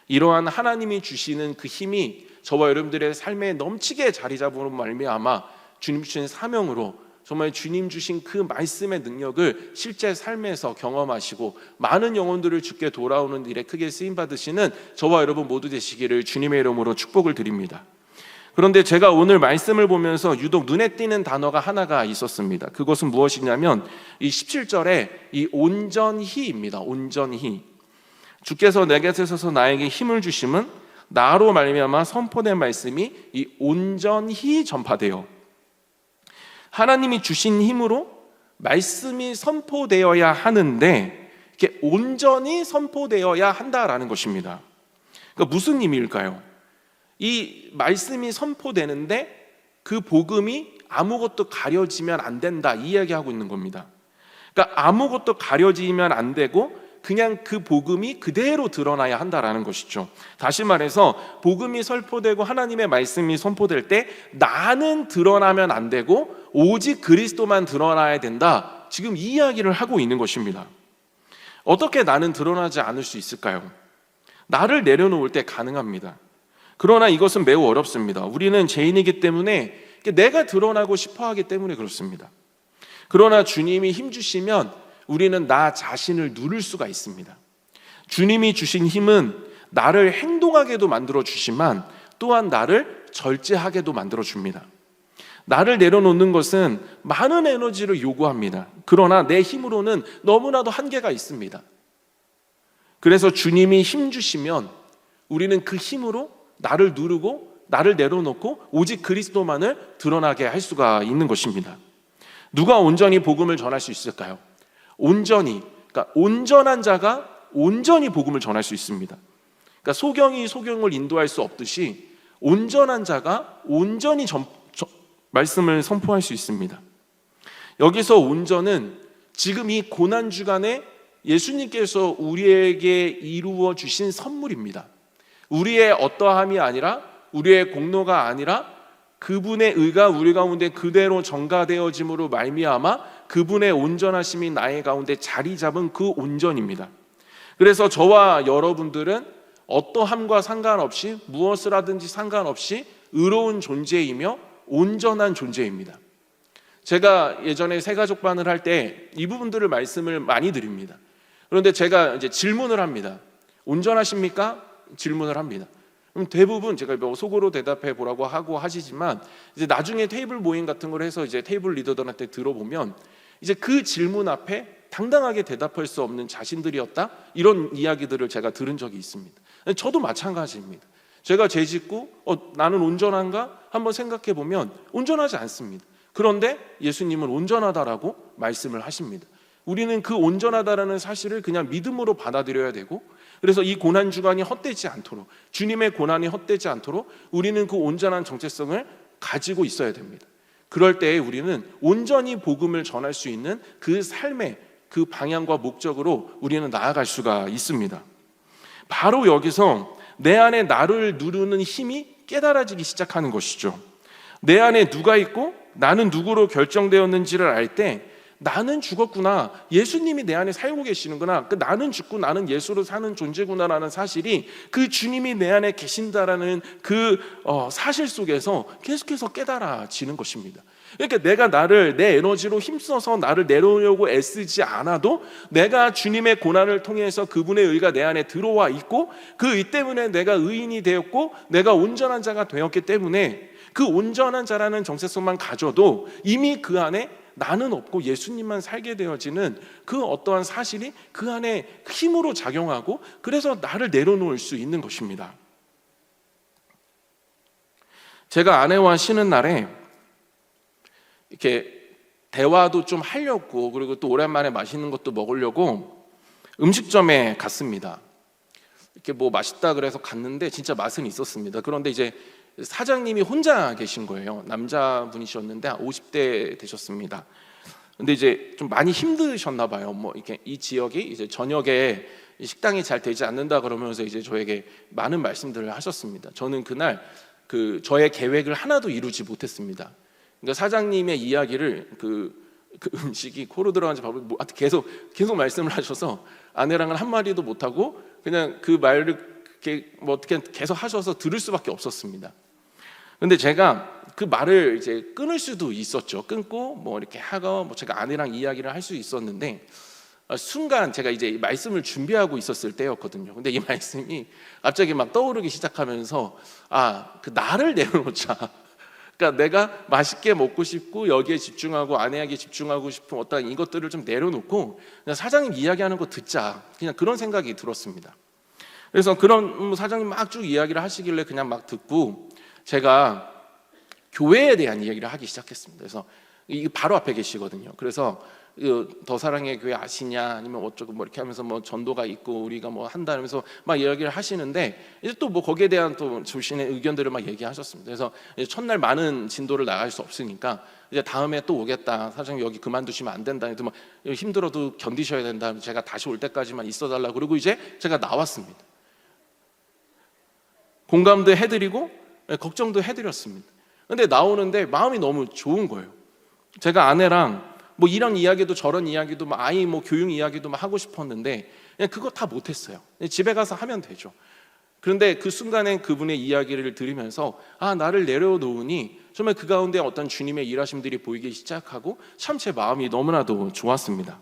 이러한 하나님이 주시는 그 힘이 저와 여러분들의 삶에 넘치게 자리 잡음으로 말미암아 주님 주신 사명으로 정말 주님 주신 그 말씀의 능력을 실제 삶에서 경험하시고 많은 영혼들을 주께 돌아오는 일에 크게 쓰임받으시는 저와 여러분 모두 되시기를 주님의 이름으로 축복을 드립니다. 그런데 제가 오늘 말씀을 보면서 유독 눈에 띄는 단어가 하나가 있었습니다. 그것은 무엇이냐면 이 17절에 이 온전히입니다. 온전히. 주께서 내 곁에 서서 나에게 힘을 주심은 나로 말미암아 선포된 말씀이 이 온전히 전파되어, 하나님이 주신 힘으로 말씀이 선포되어야 하는데 이게 온전히 선포되어야 한다라는 것입니다. 그러니까 무슨 의미일까요? 이 말씀이 선포되는데 그 복음이 아무것도 가려지면 안 된다, 이 이야기하고 있는 겁니다. 그러니까 아무것도 가려지면 안 되고 그냥 그 복음이 그대로 드러나야 한다라는 것이죠. 다시 말해서 복음이 선포되고 하나님의 말씀이 선포될 때 나는 드러나면 안 되고 오직 그리스도만 드러나야 된다, 지금 이 이야기를 하고 있는 것입니다. 어떻게 나는 드러나지 않을 수 있을까요? 나를 내려놓을 때 가능합니다. 그러나 이것은 매우 어렵습니다. 우리는 죄인이기 때문에 내가 드러나고 싶어 하기 때문에 그렇습니다. 그러나 주님이 힘주시면 우리는 나 자신을 누를 수가 있습니다. 주님이 주신 힘은 나를 행동하게도 만들어 주시만 또한 나를 절제하게도 만들어 줍니다. 나를 내려놓는 것은 많은 에너지를 요구합니다. 그러나 내 힘으로는 너무나도 한계가 있습니다. 그래서 주님이 힘 주시면 우리는 그 힘으로 나를 누르고 나를 내려놓고 오직 그리스도만을 드러나게 할 수가 있는 것입니다. 누가 온전히 복음을 전할 수 있을까요? 온전히, 그러니까 온전한 자가 온전히 복음을 전할 수 있습니다. 그러니까 소경이 소경을 인도할 수 없듯이 온전한 자가 온전히 말씀을 선포할 수 있습니다. 여기서 온전은 지금 이 고난 주간에 예수님께서 우리에게 이루어 주신 선물입니다. 우리의 어떠함이 아니라, 우리의 공로가 아니라 그분의 의가 우리 가운데 그대로 전가되어짐으로 말미암아 그분의 온전하심이 나의 가운데 자리 잡은 그 온전입니다. 그래서 저와 여러분들은 어떠함과 상관없이, 무엇을 하든지 상관없이 의로운 존재이며 온전한 존재입니다. 제가 예전에 새가족반을 할 때 이 부분들을 말씀을 많이 드립니다. 그런데 제가 이제 질문을 합니다. 온전하십니까? 질문을 합니다. 그럼 대부분 제가 뭐 속으로 대답해 보라고 하고 하시지만 이제 나중에 테이블 모임 같은 걸 해서 이제 테이블 리더들한테 들어보면 이제 그 질문 앞에 당당하게 대답할 수 없는 자신들이었다, 이런 이야기들을 제가 들은 적이 있습니다. 저도 마찬가지입니다. 제가 죄 짓고 나는 온전한가? 한번 생각해 보면 온전하지 않습니다. 그런데 예수님은 온전하다라고 말씀을 하십니다. 우리는 그 온전하다라는 사실을 그냥 믿음으로 받아들여야 되고, 그래서 이 고난 주간이 헛되지 않도록, 주님의 고난이 헛되지 않도록 우리는 그 온전한 정체성을 가지고 있어야 됩니다. 그럴 때에 우리는 온전히 복음을 전할 수 있는 그 삶의 그 방향과 목적으로 우리는 나아갈 수가 있습니다. 바로 여기서 내 안에 나를 누르는 힘이 깨달아지기 시작하는 것이죠. 내 안에 누가 있고 나는 누구로 결정되었는지를 알 때 나는 죽었구나, 예수님이 내 안에 살고 계시는구나, 나는 죽고 나는 예수로 사는 존재구나라는 사실이, 그 주님이 내 안에 계신다라는 그 사실 속에서 계속해서 깨달아지는 것입니다. 그러니까 내가 나를 내 에너지로 힘써서 나를 내려오려고 애쓰지 않아도 내가 주님의 고난을 통해서 그분의 의가 내 안에 들어와 있고 그 의 때문에 내가 의인이 되었고 내가 온전한 자가 되었기 때문에 그 온전한 자라는 정체성만 가져도 이미 그 안에 나는 없고 예수님만 살게 되어지는 그 어떠한 사실이 그 안에 힘으로 작용하고, 그래서 나를 내려놓을 수 있는 것입니다. 제가 아내와 쉬는 날에 이렇게 대화도 좀 하려고, 그리고 또 오랜만에 맛있는 것도 먹으려고 음식점에 갔습니다. 이렇게 뭐 맛있다 그래서 갔는데 진짜 맛은 있었습니다. 그런데 이제 사장님이 혼자 계신 거예요. 남자분이셨는데 50대 되셨습니다. 근데 이제 좀 많이 힘드셨나 봐요. 뭐 이렇게 이 지역이 이제 저녁에 식당이 잘 되지 않는다 그러면서 이제 저에게 많은 말씀들을 하셨습니다. 저는 그날 저의 계획을 하나도 이루지 못했습니다. 그러니까 사장님의 이야기를 그 음식이 코로 들어가는지 밥을 계속 말씀을 하셔서 아내랑은 한 마디도 못 하고 그냥 그 말을 이렇게 뭐 어떻게 계속 하셔서 들을 수밖에 없었습니다. 근데 제가 그 말을 이제 끊을 수도 있었죠. 끊고 뭐 이렇게 하고 뭐 제가 아내랑 이야기를 할 수 있었는데 순간 제가 이제 말씀을 준비하고 있었을 때였거든요. 근데 이 말씀이 갑자기 막 떠오르기 시작하면서 그 나를 내려놓자. 그러니까 내가 맛있게 먹고 싶고 여기에 집중하고 아내에게 집중하고 싶은 어떤 이것들을 좀 내려놓고 그냥 사장님 이야기하는 거 듣자. 그냥 그런 생각이 들었습니다. 그래서 그런 사장님 막 쭉 이야기를 하시길래 그냥 막 듣고 제가 교회에 대한 이야기를 하기 시작했습니다. 그래서 이게 바로 앞에 계시거든요. 그래서 더 사랑의 교회 아시냐 아니면 어쩌고 뭐 이렇게 하면서 뭐 전도가 있고 우리가 뭐 한다 하면서 막 이야기를 하시는데 이제 또 뭐 거기에 대한 또 자신의 의견들을 막 얘기하셨습니다. 그래서 이제 첫날 많은 진도를 나갈 수 없으니까 이제 다음에 또 오겠다. 사장님 여기 그만두시면 안 된다. 뭐 힘들어도 견디셔야 된다. 제가 다시 올 때까지만 있어달라. 그리고 이제 제가 나왔습니다. 공감도 해드리고 걱정도 해드렸습니다. 근데 나오는데 마음이 너무 좋은 거예요. 제가 아내랑 뭐 이런 이야기도 저런 이야기도 뭐 아이 뭐 교육 이야기도 막 하고 싶었는데 그냥 그거 다 못했어요. 집에 가서 하면 되죠. 그런데 그 순간에 그분의 이야기를 들으면서 나를 내려놓으니 정말 그 가운데 어떤 주님의 일하심들이 보이기 시작하고 참 제 마음이 너무나도 좋았습니다.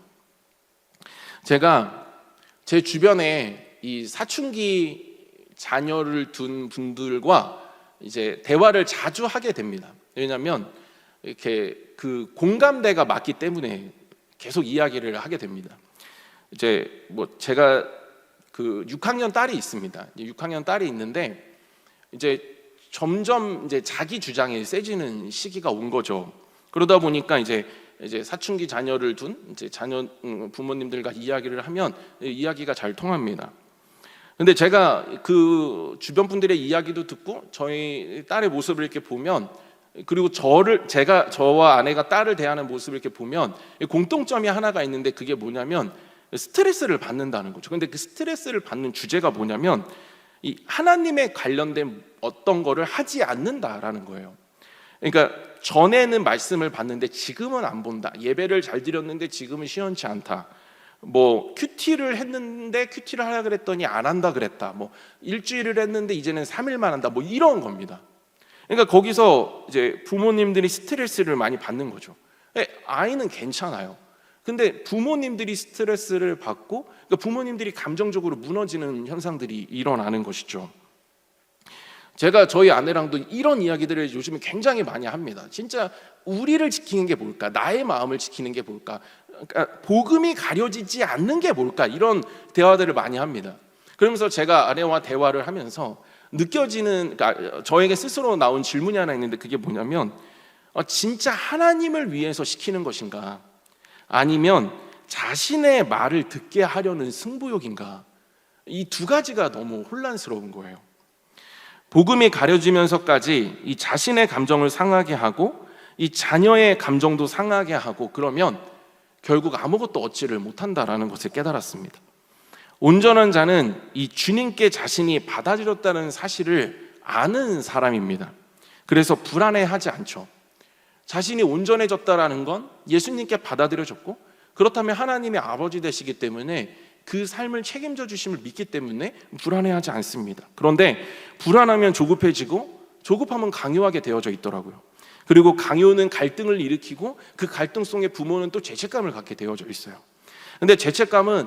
제가 제 주변에 이 사춘기 자녀를 둔 분들과 이제 대화를 자주 하게 됩니다. 왜냐하면 이렇게 그 공감대가 맞기 때문에 계속 이야기를 하게 됩니다. 이제 뭐 제가 그 6학년 딸이 있습니다. 6학년 딸이 있는데 이제 점점 이제 자기 주장이 세지는 시기가 온 거죠. 그러다 보니까 이제 사춘기 자녀를 둔 이제 자녀 부모님들과 이야기를 하면 이야기가 잘 통합니다. 근데 제가 그 주변 분들의 이야기도 듣고 저희 딸의 모습을 이렇게 보면 그리고 저와 아내가 딸을 대하는 모습을 이렇게 보면 공통점이 하나가 있는데 그게 뭐냐면 스트레스를 받는다는 거죠. 근데 그 스트레스를 받는 주제가 뭐냐면 이 하나님에 관련된 어떤 거를 하지 않는다라는 거예요. 그러니까 전에는 말씀을 봤는데 지금은 안 본다. 예배를 잘 드렸는데 지금은 시원치 않다. 뭐 큐티를 했는데 큐티를 하라 그랬더니 안 한다 그랬다. 뭐 일주일을 했는데 이제는 3일만 한다. 뭐 이런 겁니다. 그러니까 거기서 이제 부모님들이 스트레스를 많이 받는 거죠. 아이는 괜찮아요. 근데 부모님들이 스트레스를 받고 그러니까 부모님들이 감정적으로 무너지는 현상들이 일어나는 것이죠. 제가 저희 아내랑도 이런 이야기들을 요즘에 굉장히 많이 합니다. 진짜 우리를 지키는 게 뭘까? 나의 마음을 지키는 게 뭘까? 그러니까 복음이 가려지지 않는 게 뭘까? 이런 대화들을 많이 합니다. 그러면서 제가 아내와 대화를 하면서 느껴지는 그러니까 저에게 스스로 나온 질문이 하나 있는데 그게 뭐냐면 진짜 하나님을 위해서 시키는 것인가? 아니면 자신의 말을 듣게 하려는 승부욕인가? 이 두 가지가 너무 혼란스러운 거예요. 복음이 가려지면서까지 이 자신의 감정을 상하게 하고 이 자녀의 감정도 상하게 하고 그러면 결국 아무것도 얻지를 못한다라는 것을 깨달았습니다. 온전한 자는 이 주님께 자신이 받아들였다는 사실을 아는 사람입니다. 그래서 불안해하지 않죠. 자신이 온전해졌다라는 건 예수님께 받아들여졌고 그렇다면 하나님의 아버지 되시기 때문에 그 삶을 책임져 주심을 믿기 때문에 불안해하지 않습니다. 그런데 불안하면 조급해지고 조급하면 강요하게 되어져 있더라고요. 그리고 강요는 갈등을 일으키고 그 갈등 속에 부모는 또 죄책감을 갖게 되어져 있어요. 근데 죄책감은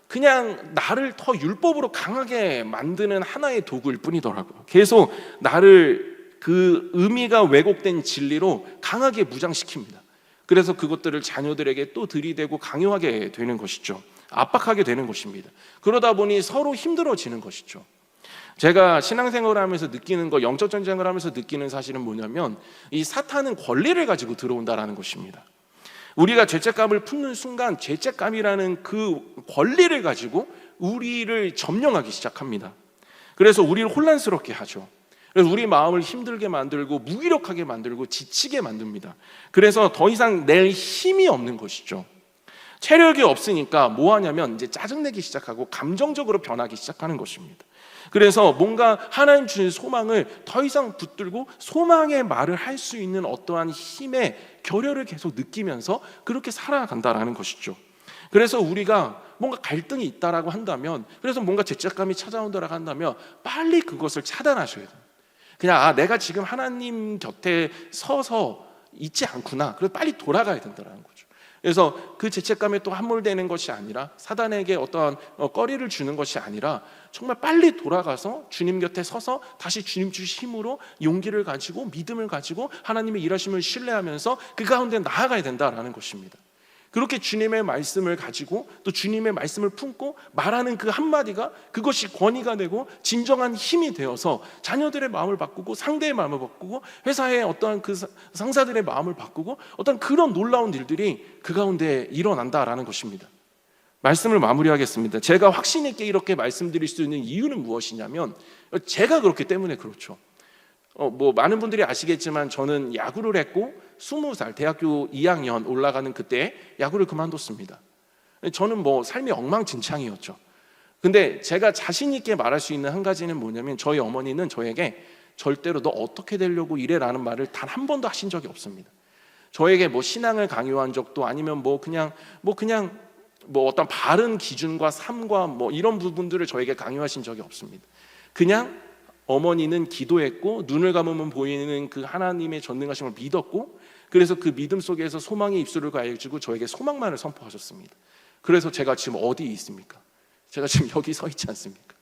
그냥 나를 더 율법으로 강하게 만드는 하나의 도구일 뿐이더라고요. 계속 나를 그 의미가 왜곡된 진리로 강하게 무장시킵니다. 그래서 그것들을 자녀들에게 또 들이대고 강요하게 되는 것이죠. 압박하게 되는 것입니다. 그러다 보니 서로 힘들어지는 것이죠. 제가 신앙생활을 하면서 느끼는 거, 영적 전쟁을 하면서 느끼는 사실은 뭐냐면 이 사탄은 권리를 가지고 들어온다라는 것입니다. 우리가 죄책감을 품는 순간 죄책감이라는 그 권리를 가지고 우리를 점령하기 시작합니다. 그래서 우리를 혼란스럽게 하죠. 그래서 우리 마음을 힘들게 만들고 무기력하게 만들고 지치게 만듭니다. 그래서 더 이상 낼 힘이 없는 것이죠. 체력이 없으니까 뭐 하냐면 이제 짜증내기 시작하고 감정적으로 변하기 시작하는 것입니다. 그래서 뭔가 하나님 주신 소망을 더 이상 붙들고 소망의 말을 할 수 있는 어떠한 힘의 결여를 계속 느끼면서 그렇게 살아간다라는 것이죠. 그래서 우리가 뭔가 갈등이 있다라고 한다면, 그래서 뭔가 죄책감이 찾아온다라고 한다면 빨리 그것을 차단하셔야 돼요. 그냥 내가 지금 하나님 곁에 서서 있지 않구나, 그래서 빨리 돌아가야 된다는 거죠. 그래서 그 죄책감에 또 함몰되는 것이 아니라, 사단에게 어떠한 꺼리를 주는 것이 아니라 정말 빨리 돌아가서 주님 곁에 서서 다시 주님 주신 힘으로 용기를 가지고 믿음을 가지고 하나님의 일하심을 신뢰하면서 그 가운데 나아가야 된다라는 것입니다. 그렇게 주님의 말씀을 가지고 또 주님의 말씀을 품고 말하는 그 한마디가, 그것이 권위가 되고 진정한 힘이 되어서 자녀들의 마음을 바꾸고 상대의 마음을 바꾸고 회사의 어떠한 그 상사들의 마음을 바꾸고 어떤 그런 놀라운 일들이 그 가운데 일어난다라는 것입니다. 말씀을 마무리하겠습니다. 제가 확신 있게 이렇게 말씀드릴 수 있는 이유는 무엇이냐면, 제가 그렇기 때문에 그렇죠. 뭐 많은 분들이 아시겠지만 저는 야구를 했고 20살 대학교 2학년 올라가는 그때 야구를 그만뒀습니다. 저는 뭐 삶이 엉망진창이었죠. 근데 제가 자신 있게 말할 수 있는 한 가지는 뭐냐면, 저희 어머니는 저에게 절대로 너 어떻게 되려고 이래라는 말을 단 한 번도 하신 적이 없습니다. 저에게 뭐 신앙을 강요한 적도 아니면 뭐 그냥 어떤 바른 기준과 삶과 뭐 이런 부분들을 저에게 강요하신 적이 없습니다. 그냥 어머니는 기도했고 눈을 감으면 보이는 그 하나님의 전능하심을 믿었고, 그래서 그 믿음 속에서 소망의 입술을 가지고 저에게 소망만을 선포하셨습니다. 그래서 제가 지금 어디 있습니까? 제가 지금 여기 서 있지 않습니까?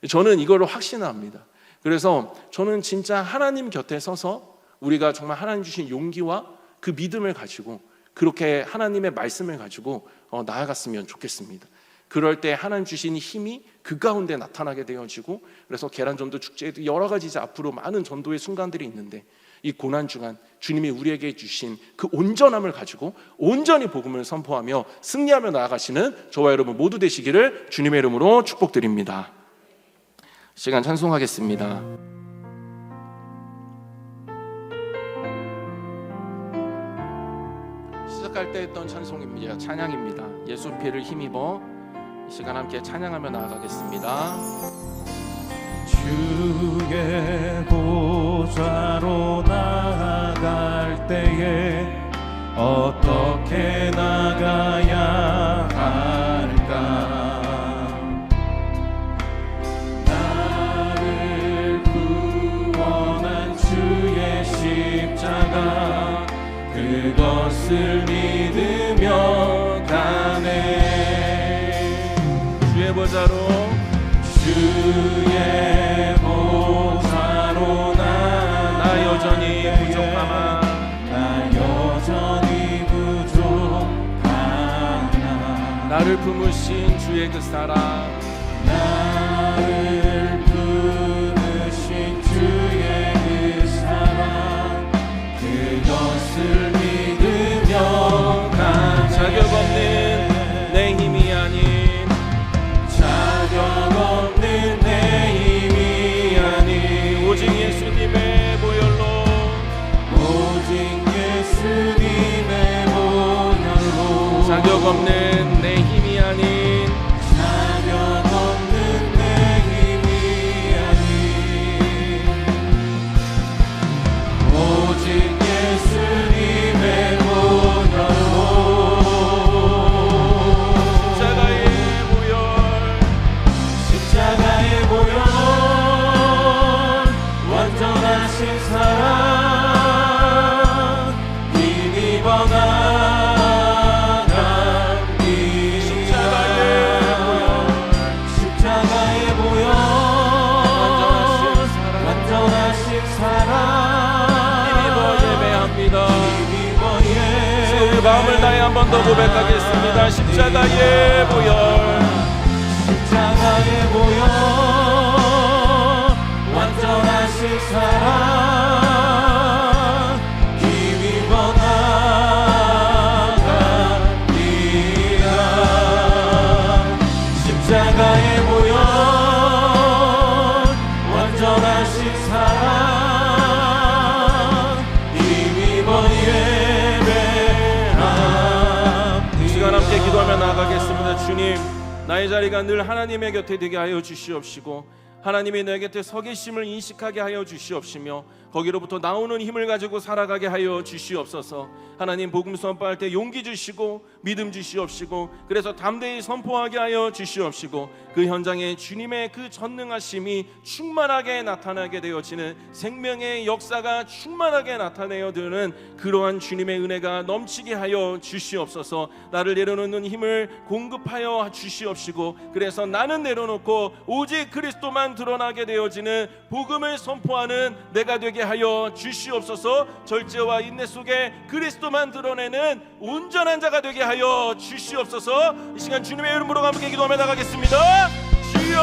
저는 이걸로 확신합니다. 그래서 저는 진짜 하나님 곁에 서서 우리가 정말 하나님 주신 용기와 그 믿음을 가지고 그렇게 하나님의 말씀을 가지고 나아갔으면 좋겠습니다. 그럴 때 하나님 주신 힘이 그 가운데 나타나게 되어지고, 그래서 계란전도 축제에도 여러 가지 이제 앞으로 많은 전도의 순간들이 있는데, 이 고난주간 주님이 우리에게 주신 그 온전함을 가지고 온전히 복음을 선포하며 승리하며 나아가시는 저와 여러분 모두 되시기를 주님의 이름으로 축복드립니다. 시간 찬송하겠습니다. 시작할 때 했던 찬송입니다. 찬양입니다. 예수 피를 힘입어. 이 시간 함께 찬양하며 나아가겠습니다. 주의 보좌로 나아갈 때에 어떻게 나가야 할까? 나를 구원한 주의 십자가, 그것을 믿으며 가네. 주의 보좌로 나 여전히 부족하나 나를 품으신 주의 그 사랑, 나를 품으신 주의 그 사랑, 그것을 믿으며 가네. 자격 없는 내 힘이 아닌 오직 예수님의 보혈로, 자격 없는 내 힘이 아닌, 오직 예수님의 보혈로, 십자가의 보혈, 완전하신 사랑 힘입어 나갑니다. 십자가의 보혈, 완전하신 사랑 힘입어 예배합니다. 그 마음을 다해 한 번 더 고백하겠습니다. 십자가의 보혈, 십자가의 보혈, 완전하신 사랑 힘입어 나갑니다. 십자가의 나의 자리가 늘 하나님의 곁에 되게 하여 주시옵시고 하나님이 내 곁에 서 계심을 인식하게 하여 주시옵시며 거기로부터 나오는 힘을 가지고 살아가게 하여 주시옵소서. 하나님 복음 선포할 때 용기 주시고 믿음 주시옵시고 그래서 담대히 선포하게 하여 주시옵시고 그 현장에 주님의 그 전능하심이 충만하게 나타나게 되어지는 생명의 역사가 충만하게 나타내어드는 그러한 주님의 은혜가 넘치게 하여 주시옵소서. 나를 내려놓는 힘을 공급하여 주시옵시고 그래서 나는 내려놓고 오직 그리스도만 드러나게 되어지는 복음을 선포하는 내가 되게 하여 주시옵소서. 절제와 인내 속에 그리스도만 드러내는 온전한 자가 되게 하여 주시옵소서. 이 시간 주님의 이름으로 함께 기도하며 나가겠습니다. 주여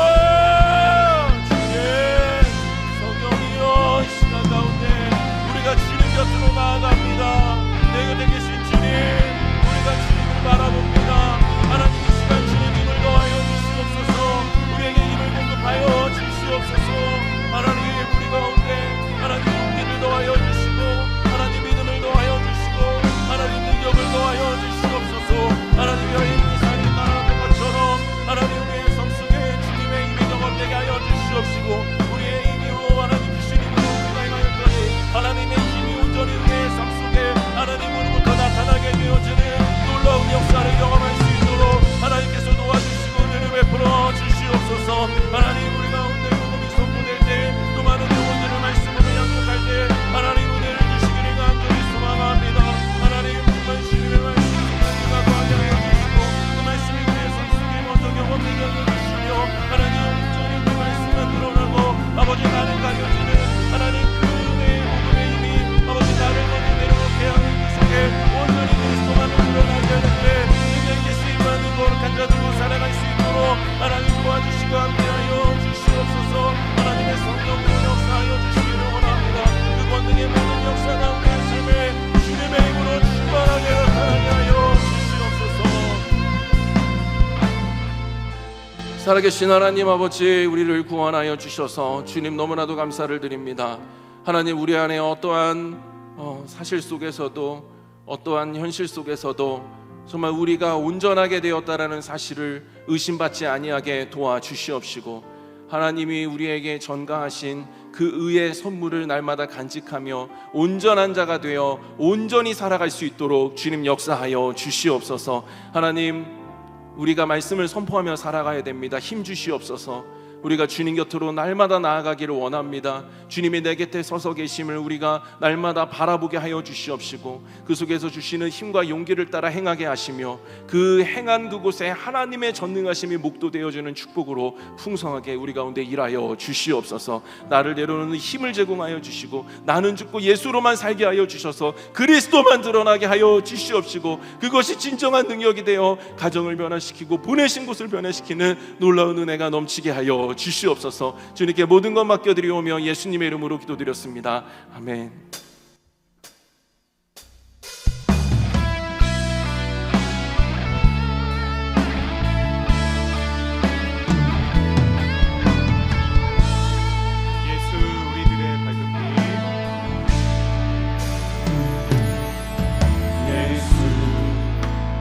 주님 성령이여 이 시간 가운데 우리가 주님 곁으로 나아갑니다. 내 곁에 계신 주님 우리가 주님을 바라봅니다. 하나님 이 시간 주님 힘을 더하여 주시옵소서. 우리에게 힘을 공급하여 주시옵소서. 하나님 우리 가운데 하나님 용기를 더하여 주시고 하나님 믿음을 더하여 주시고 하나님 능력을 더하여 주시옵소서. 하나님 여인이 삶이 따라가는 것처럼 하나님 우리의 삶 속에 주님의 힘이 경험되게 하여 주시옵시고 우리의 힘으로 하나님 주신 힘으로 우리가 행하였더니 하나님의 힘이 온전히 우리의 삶 속에 하나님으로부터 나타나게 되어지는 놀라운 역사를 경험할 수 있도록 하나님께서 도와주시고 은혜를 베풀어 주시옵소서. 하나님 우리 가운데 복음이 선포될 때 또 많은 영혼들을 말씀으로 양육할 때 하나님 은혜를 주시기를 간절히 소망합니다. 하나님 정말 주님의 말씀을 우리가 구하게 하여 주시고 그 말씀이 우리의 삶 속에 먼저 경험되게 하여 주시며 하나님 온전히 그 말씀만 드러나고 아버지 나를 가려지는 하나님 그 은혜의 복음의 힘이 아버지 나를 먼저 내려놓게 하는 그 속에 온전히 그리스도만 드러나게 하는데 능력 계시 많은 거룩한 자들로 살아갈 수 있도록 하나님 도와주시고 함께하여 주시옵소서. 하나님의 성령 역사하여 주시기를 원합니다. 그 권능의 모든 역사가 우리의 삶에 주님의 힘으로 충만하게 나타나게 하여 주시옵소서. 살아계신 하나님 아버지 우리를 구원하여 주셔서 주님 너무나도 감사를 드립니다. 하나님 우리 안에 어떠한 사실 속에서도 어떠한 현실 속에서도 정말 우리가 온전하게 되었다라는 사실을 의심받지 아니하게 도와주시옵시고 하나님이 우리에게 전가하신 그 의의 선물을 날마다 간직하며 온전한 자가 되어 온전히 살아갈 수 있도록 주님 역사하여 주시옵소서. 하나님 우리가 말씀을 선포하며 살아가야 됩니다. 힘 주시옵소서. 우리가 주님 곁으로 날마다 나아가기를 원합니다. 주님이 내 곁에 서서 계심을 우리가 날마다 바라보게 하여 주시옵시고 그 속에서 주시는 힘과 용기를 따라 행하게 하시며 그 행한 그곳에 하나님의 전능하심이 목도되어지는 축복으로 풍성하게 우리 가운데 일하여 주시옵소서. 나를 내려놓는 힘을 제공하여 주시고 나는 죽고 예수로만 살게 하여 주셔서 그리스도만 드러나게 하여 주시옵시고 그것이 진정한 능력이 되어 가정을 변화시키고 보내신 곳을 변화시키는 놀라운 은혜가 넘치게 하여 주시옵소서. 주님께 모든 것 맡겨드리오며 예수님의 이름으로 기도드렸습니다. 아멘. 예수 우리들의 밝은 빛 예수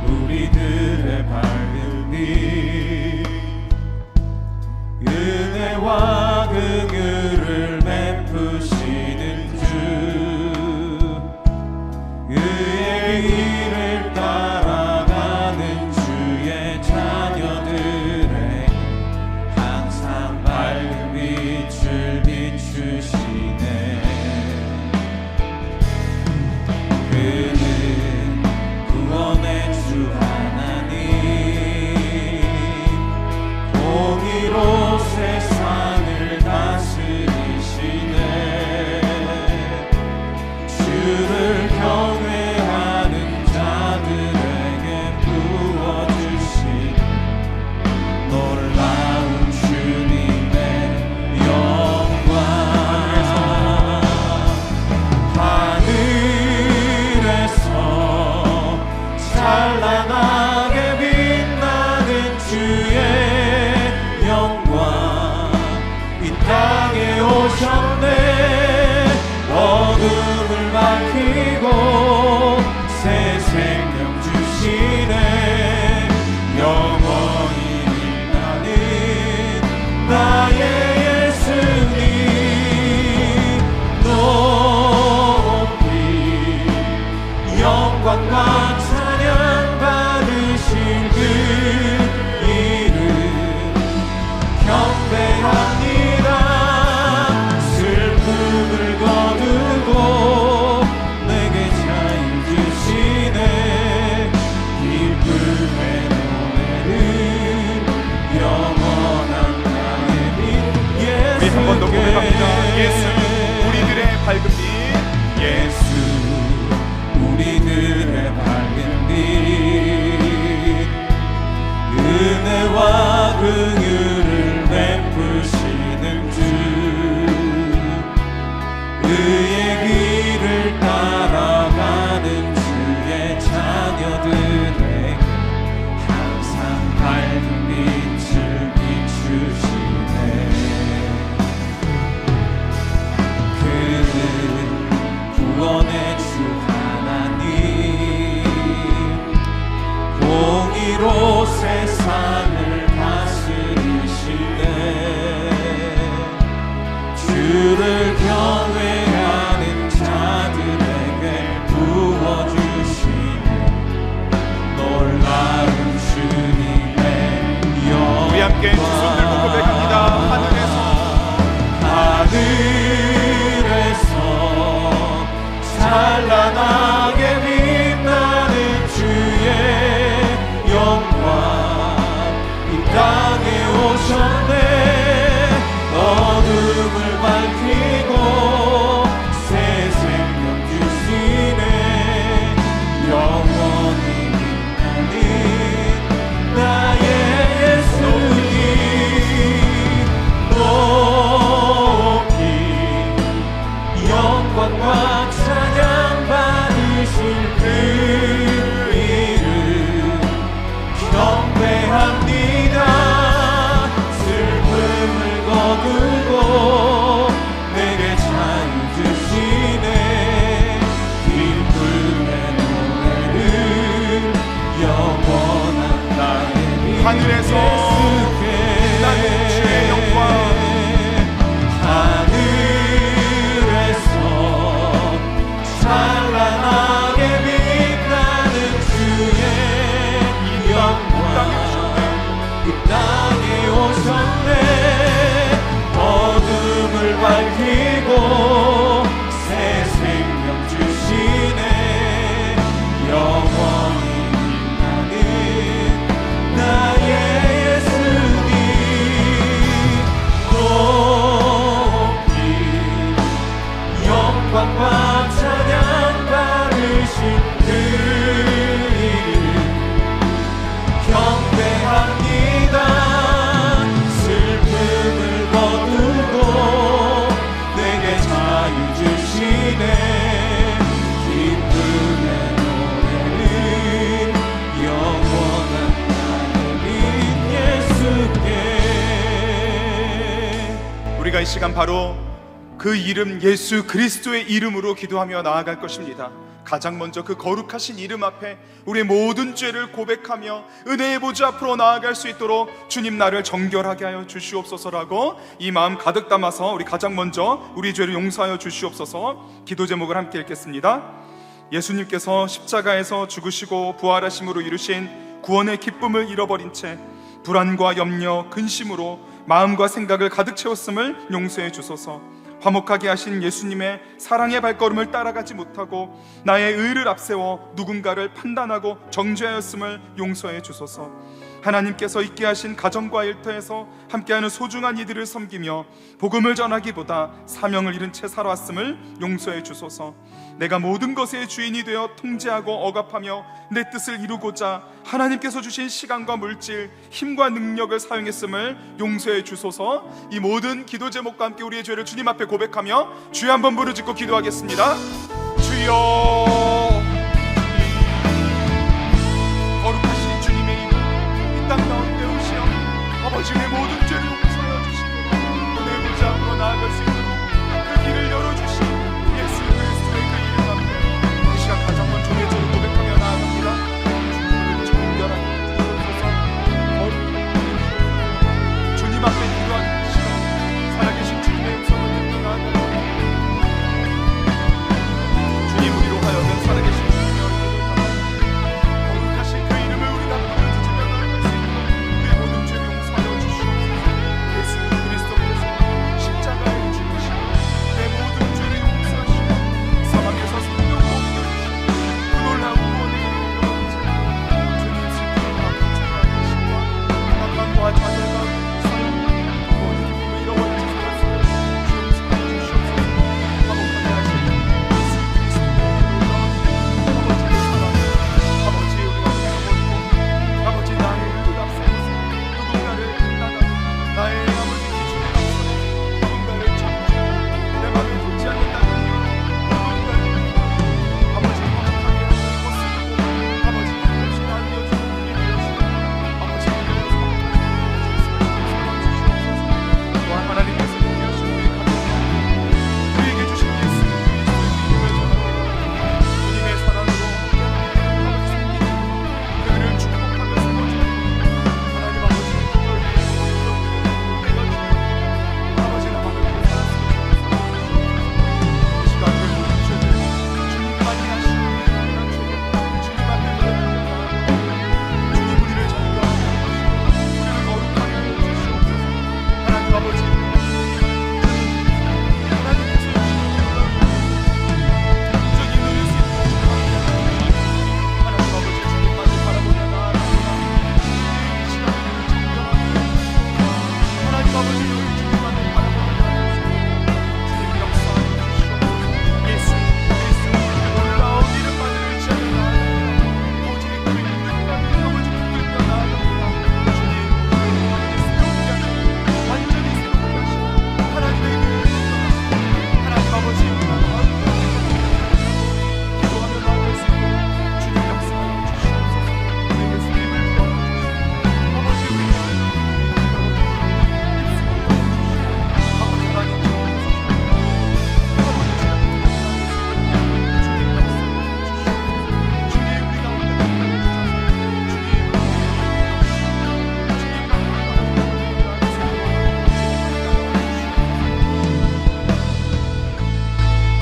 우리들의 밝은 빛 은혜와 긍휼을 베푸시는 주 그의 길을 따라가는 주의 자녀들에게 항상 밝은 빛을 비추시네. 그는 구원의 주 하나님 공의로 세상을 다스리시네. 주를 경외하는 자들에게 부어주신 놀라운 주님의 영광 하늘에서 찬란하게 빛나는 주의 영광 이 땅에 오셨네. 어둠을 밝히고 새 생명 주시네. 영원히 예수 우리들의 밝은 빛, 예수 우리들의 밝은 빛, 은혜와 긍휼을 베푸시는 주, 의의 길을 따라가는 주의 자녀들에게 항상 밝은 빛을 비추시네. 그는 구원의 주 하나님, 공의로 세상을 다스리시네. 주를 경외하는 자들에게 부어주시는 놀라운 주님의 영광. 우리 함께 두 손 들고 고백합니다. 하늘에서 찬란하게 빛나는 주의 영광, 이 땅에 오셨네. 어둠을 밝히고 새 생명 주시네. 영원히 빛나는 나의 예수님, 높이 영광과 찬양 받으실 그 이름 경배합니다. 슬픔을 거두고 내게 자유 주시네. 기쁨의 노래를 영원한 나의 빛 하늘에서 예수께 빛나는 주의 영광, 하늘에서 찬란하게 빛나는 주의 영광, 이 땅에 오셨네. 어둠을 밝히고 새 생명 주시네. 영원히 빛나는 나의 예수님, 높이 영광과 찬양 받으신 그 이름 경배합니다. 슬픔을 거두고 내게 자유 주시네. 기쁨의 노래는 영원한 나의 빛 예수께. 우리가 이 시간 바로 그 이름 예수 그리스도의 이름으로 기도하며 나아갈 것입니다. 가장 먼저 그 거룩하신 이름 앞에 우리의 모든 죄를 고백하며 은혜의 보좌 앞으로 나아갈 수 있도록 주님 나를 정결하게 하여 주시옵소서라고 이 마음 가득 담아서 우리 가장 먼저 우리 죄를 용서하여 주시옵소서 기도 제목을 함께 읽겠습니다. 예수님께서 십자가에서 죽으시고 부활하심으로 이루신 구원의 기쁨을 잃어버린 채 불안과 염려, 근심으로 마음과 생각을 가득 채웠음을 용서해 주소서. 화목하게 하신 예수님의 사랑의 발걸음을 따라가지 못하고 나의 의를 앞세워 누군가를 판단하고 정죄하였음을 용서해 주소서. 하나님께서 있게 하신 가정과 일터에서 함께하는 소중한 이들을 섬기며 복음을 전하기보다 사명을 잃은 채 살아왔음을 용서해 주소서. 내가 모든 것의 주인이 되어 통제하고 억압하며 내 뜻을 이루고자 하나님께서 주신 시간과 물질, 힘과 능력을 사용했음을 용서해 주소서. 이 모든 기도 제목과 함께 우리의 죄를 주님 앞에 고백하며 주여 한번 부르짖고 기도하겠습니다. 주여, 거룩하신 주님의 이름 이 땅 가운데 오시어 아버지 내 모든 죄를 용서하여 주시고 은혜의 보좌 앞으로 나아갈 수 있도록 그 길을 열어주신 예수 그리스도의 그 이름 앞에 이 시간 가장 먼저 우리의 죄를 고백하며 나아갑니다. 주님을 정결하게 주소서. 주님 앞에 기도하는 이 시간 살아계신 주님의 음성을 듣고 나아갑니다. 주님 우리로 하여금 살아계신 주님의 얼굴을 바라 거룩하신 그 이름을 우리가 부르짖으며 나아갈 수 있도록 우리의 모든 죄를 용서하여 주시옵소서. 아버지,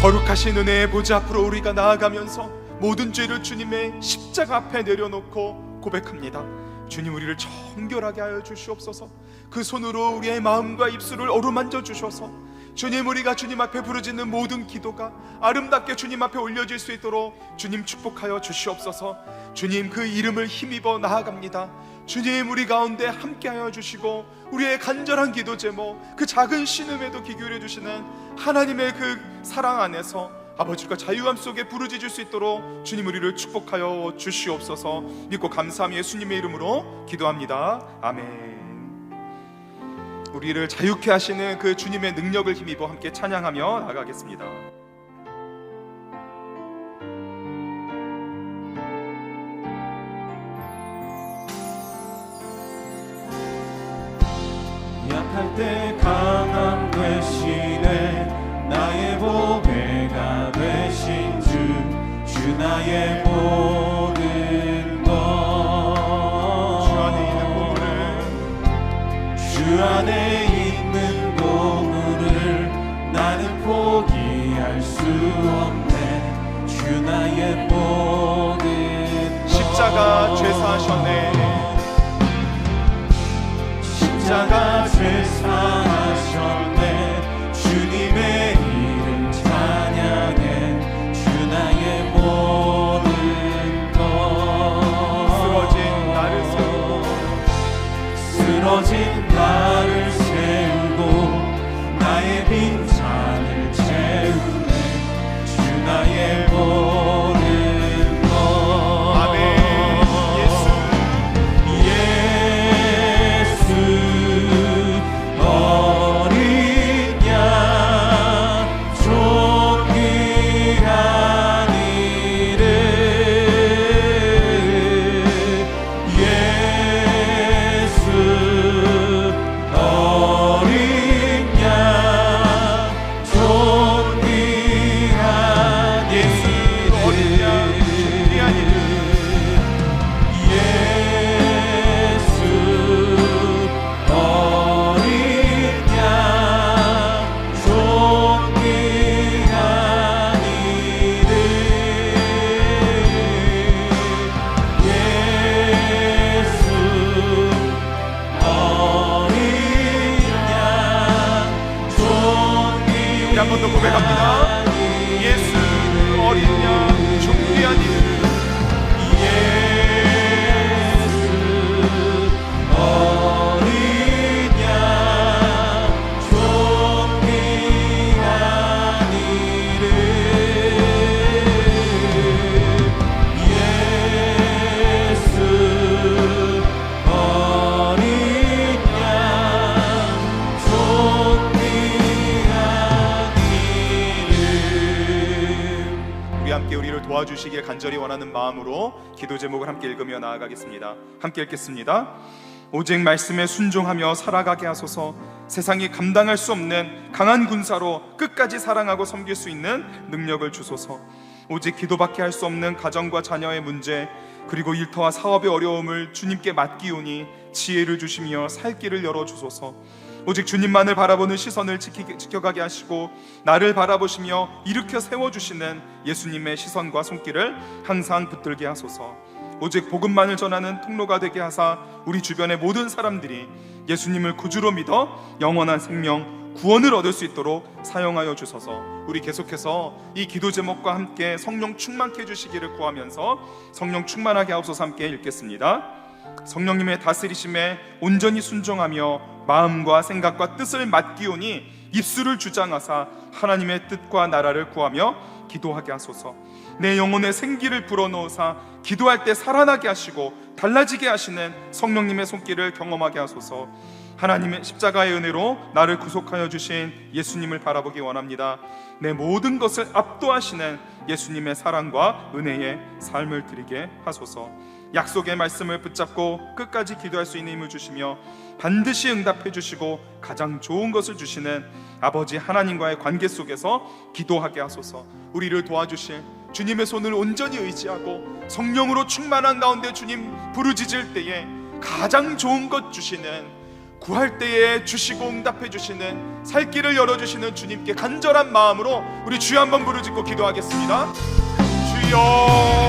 거룩하신 은혜의 보좌 앞으로 우리가 나아가면서 모든 죄를 주님의 십자가 앞에 내려놓고 고백합니다. 주님, 우리를 정결하게 하여 주시옵소서. 그 손으로 우리의 마음과 입술을 어루만져 주셔서 주님, 우리가 주님 앞에 부르짖는 모든 기도가 아름답게 주님 앞에 올려질 수 있도록 주님 축복하여 주시옵소서. 주님, 그 이름을 힘입어 나아갑니다. 주님, 우리 가운데 함께하여 주시고 우리의 간절한 기도 제목, 그 작은 신음에도 귀 기울여 주시는 하나님의 그 사랑 안에서 아버지가 자유함 속에 부르짖을 수 있도록 주님, 우리를 축복하여 주시옵소서. 믿고 감사함 예수님의 이름으로 기도합니다. 아멘. 우리를 자유케 하시는 그 주님의 능력을 힘입어 함께 찬양하며 나가겠습니다. 약할 때 강함 되시네 나의 보배가 되신 주 나의 모든 것 주 안에 있는 보물을 나는 포기할 수 없네 주 나의 모든 것 십자가 죄 사하셨네. 십자가 죄 사하셨네 주님의 이름 찬양해 주 나의 모든 것 쓰러진 나를 세우고 쓰러진 나를 세우고 나의 빈잔을 채우네 주 나의 모든 것 아멘. 어린 양 존귀한 이름 예수 어린 양 존귀한 예수 어린 양 존귀한 이름 예수 어린 양 존귀한 이름 예수 어린 양 존귀한 우리 한 번 더 고백합니다. 예수 어린 양 존귀한 이름 예수 어린 양 존귀한 이름 예수 어린 양 존귀한 이름 우리 함께 우리를 도와주시길 간절히 원하는 마음으로 기도 제목을 함께 읽으며 나아가겠습니다. 함께 읽겠습니다. 오직 말씀에 순종하며 살아가게 하소서. 세상이 감당할 수 없는 강한 군사로 끝까지 사랑하고 섬길 수 있는 능력을 주소서. 오직 기도밖에 할 수 없는 가정과 자녀의 문제, 그리고 일터와 사업의 어려움을 주님께 맡기오니 지혜를 주시며 살 길을 열어주소서. 오직 주님만을 바라보는 시선을 지켜가게 하시고 나를 바라보시며 일으켜 세워주시는 예수님의 시선과 손길을 항상 붙들게 하소서. 오직 복음만을 전하는 통로가 되게 하사 우리 주변의 모든 사람들이 예수님을 구주로 믿어 영원한 생명, 구원을 얻을 수 있도록 사용하여 주소서. 우리 계속해서 이 기도 제목과 함께 성령 충만케 해주시기를 구하면서 성령 충만하게 하옵소서 함께 읽겠습니다. 성령님의 다스리심에 온전히 순종하며 마음과 생각과 뜻을 맡기오니 입술을 주장하사 하나님의 뜻과 나라를 구하며 기도하게 하소서. 내 영혼에 생기를 불어넣으사 기도할 때 살아나게 하시고 달라지게 하시는 성령님의 손길을 경험하게 하소서. 하나님의 십자가의 은혜로 나를 구속하여 주신 예수님을 바라보기 원합니다. 내 모든 것을 압도하시는 예수님의 사랑과 은혜의 삶을 드리게 하소서. 약속의 말씀을 붙잡고 끝까지 기도할 수 있는 힘을 주시며 반드시 응답해 주시고 가장 좋은 것을 주시는 아버지 하나님과의 관계 속에서 기도하게 하소서. 우리를 도와주실 주님의 손을 온전히 의지하고 성령으로 충만한 가운데 주님 부르짖을 때에 가장 좋은 것 주시는, 구할 때에 주시고 응답해 주시는, 살 길을 열어주시는 주님께 간절한 마음으로 우리 주여 한번 부르짖고 기도하겠습니다. 주여,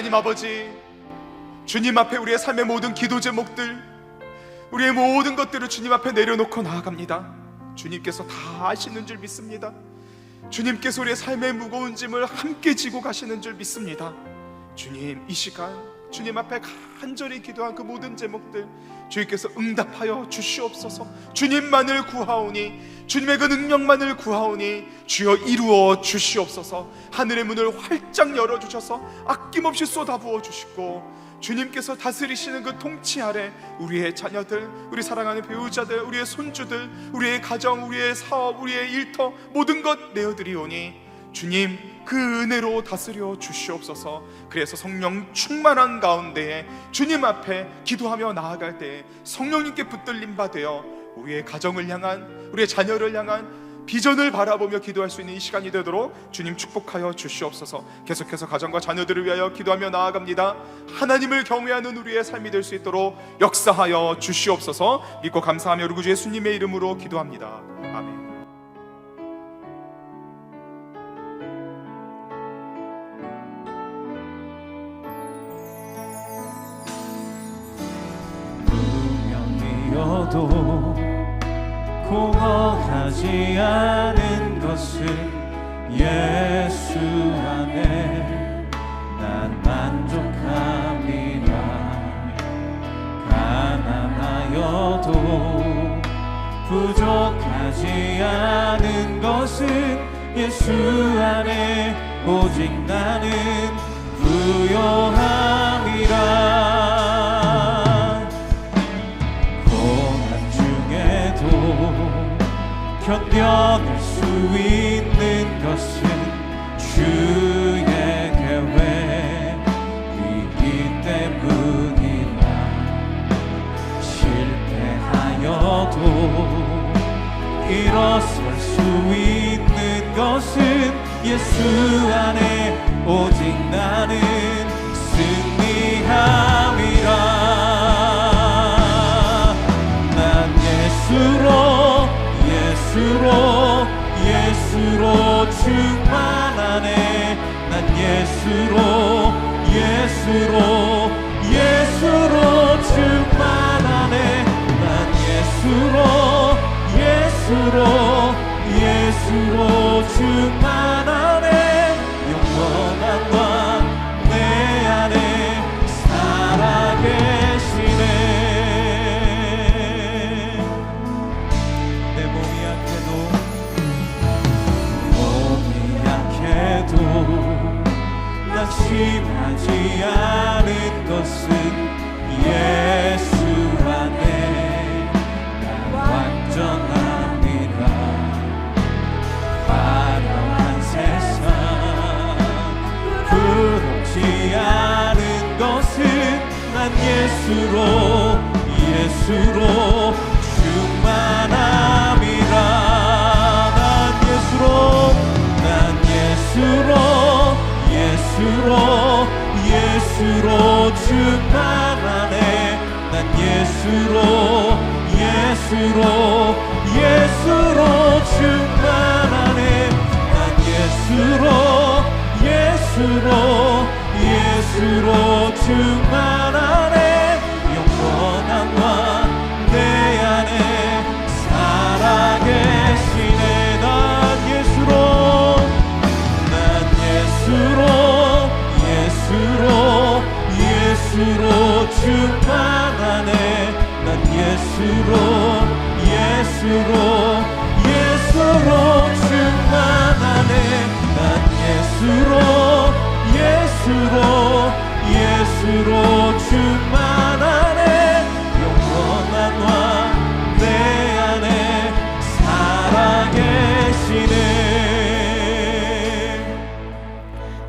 하나님 아버지, 주님 앞에 우리의 삶의 모든 기도 제목들, 우리의 모든 것들을 주님 앞에 내려놓고 나아갑니다. 주님께서 다 아시는 줄 믿습니다. 주님께서 우리의 삶의 무거운 짐을 함께 지고 가시는 줄 믿습니다. 주님, 이 시간 주님 앞에 간절히 기도한 그 모든 제목들 주님께서 응답하여 주시옵소서. 주님만을 구하오니, 주님의 그 능력만을 구하오니 주여 이루어 주시옵소서. 하늘의 문을 활짝 열어주셔서 아낌없이 쏟아부어 주시고, 주님께서 다스리시는 그 통치 아래 우리의 자녀들, 우리 사랑하는 배우자들, 우리의 손주들, 우리의 가정, 우리의 사업, 우리의 일터 모든 것 내어드리오니 주님 그 은혜로 다스려 주시옵소서. 그래서 성령 충만한 가운데에 주님 앞에 기도하며 나아갈 때에 성령님께 붙들림 받으어 우리의 가정을 향한, 우리의 자녀를 향한 비전을 바라보며 기도할 수 있는 이 시간이 되도록 주님 축복하여 주시옵소서. 계속해서 가정과 자녀들을 위하여 기도하며 나아갑니다. 하나님을 경외하는 우리의 삶이 될 수 있도록 역사하여 주시옵소서. 믿고 감사하며 우리 구 예수님의 이름으로 기도합니다. 아멘. 분명히여도 공허하지 않은 것은 예수 안에 난 만족함이라. 가난하여도 부족하지 않은 것은 예수 안에 오직 나는 부요함이라. 견뎌낼 수 있는 것은 주의 계획이기 때문이라. 실패하여도 일어설 수 있는 것은 예수 안에 오직 나는 승리함이라. 난 예수로 충만하네. 난 예수로 충만하네. 난 예수로 충만하네. 영원한 왕 내 안에 살아계시네. 낙심하지 않은 것은 예수 안에 난 완전함이라. 화려한 세상 부럽지 않은 것은 난 예수로 충만함이라. 예수로 충만하네. 난 예수로 충만하네. 난 예수로 충만하네. 영원한 왕 내 안에 살아계시네. 난 예수로 충만하네. 난 예수로 충만하네. 난 예수로 충만하네. 영원한 왕 내 안에 살아계시네.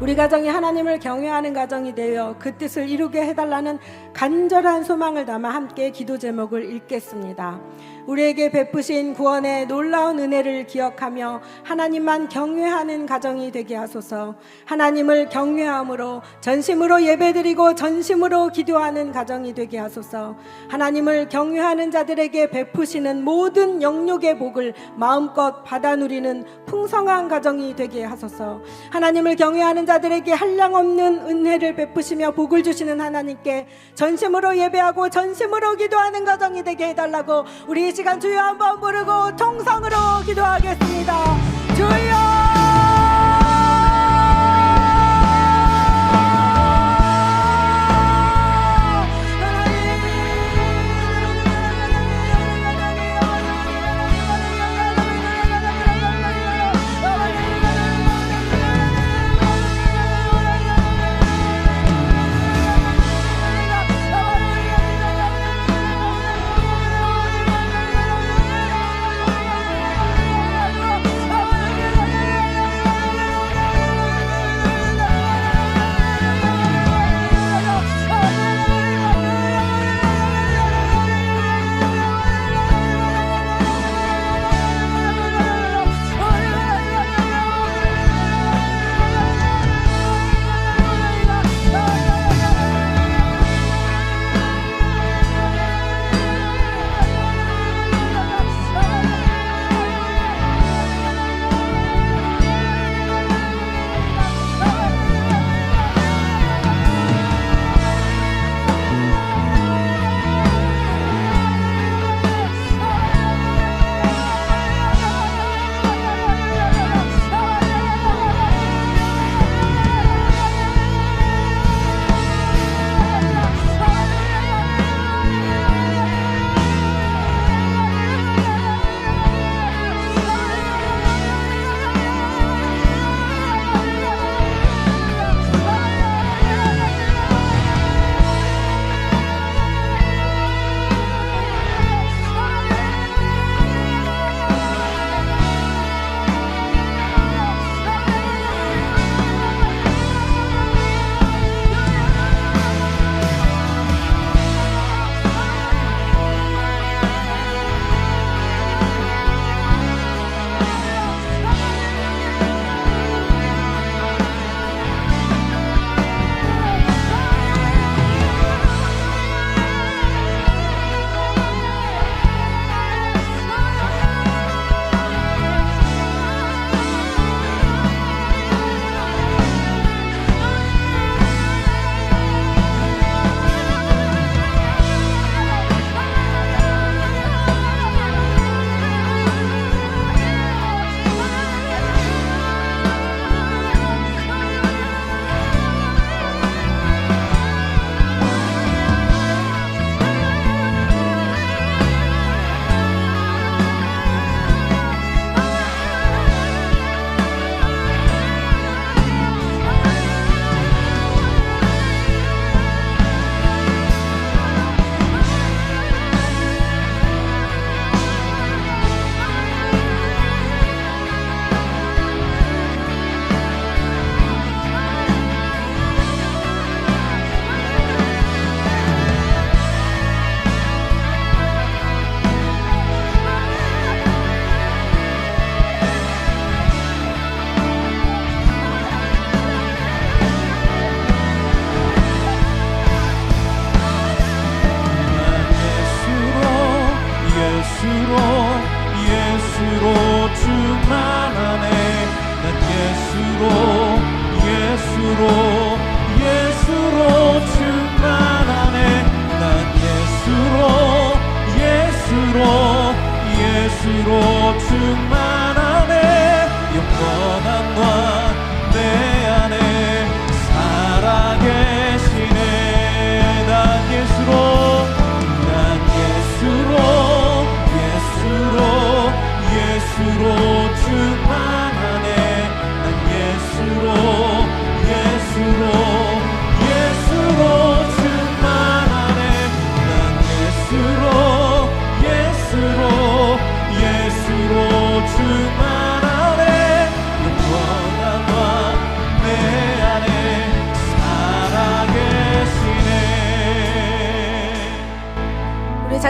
우리 가정이 하나님을 경외하는 가정이 되어 그 뜻을 이루게 해달라는 간절한 소망을 담아 함께 기도 제목을 읽겠습니다. 우리에게 베푸신 구원의 놀라운 은혜를 기억하며 하나님만 경외하는 가정이 되게 하소서. 하나님을 경외함으로 전심으로 예배드리고 전심으로 기도하는 가정이 되게 하소서. 하나님을 경외하는 자들에게 베푸시는 모든 영육의 복을 마음껏 받아 누리는 풍성한 가정이 되게 하소서. 하나님을 경외하는 자들에게 한량없는 은혜를 베푸시며 복을 주시는 하나님께 전심으로 예배하고 전심으로 기도하는 가정이 되게 해달라고 우리 이 시간 주여 한번 부르고 통성으로 기도하겠습니다. 주여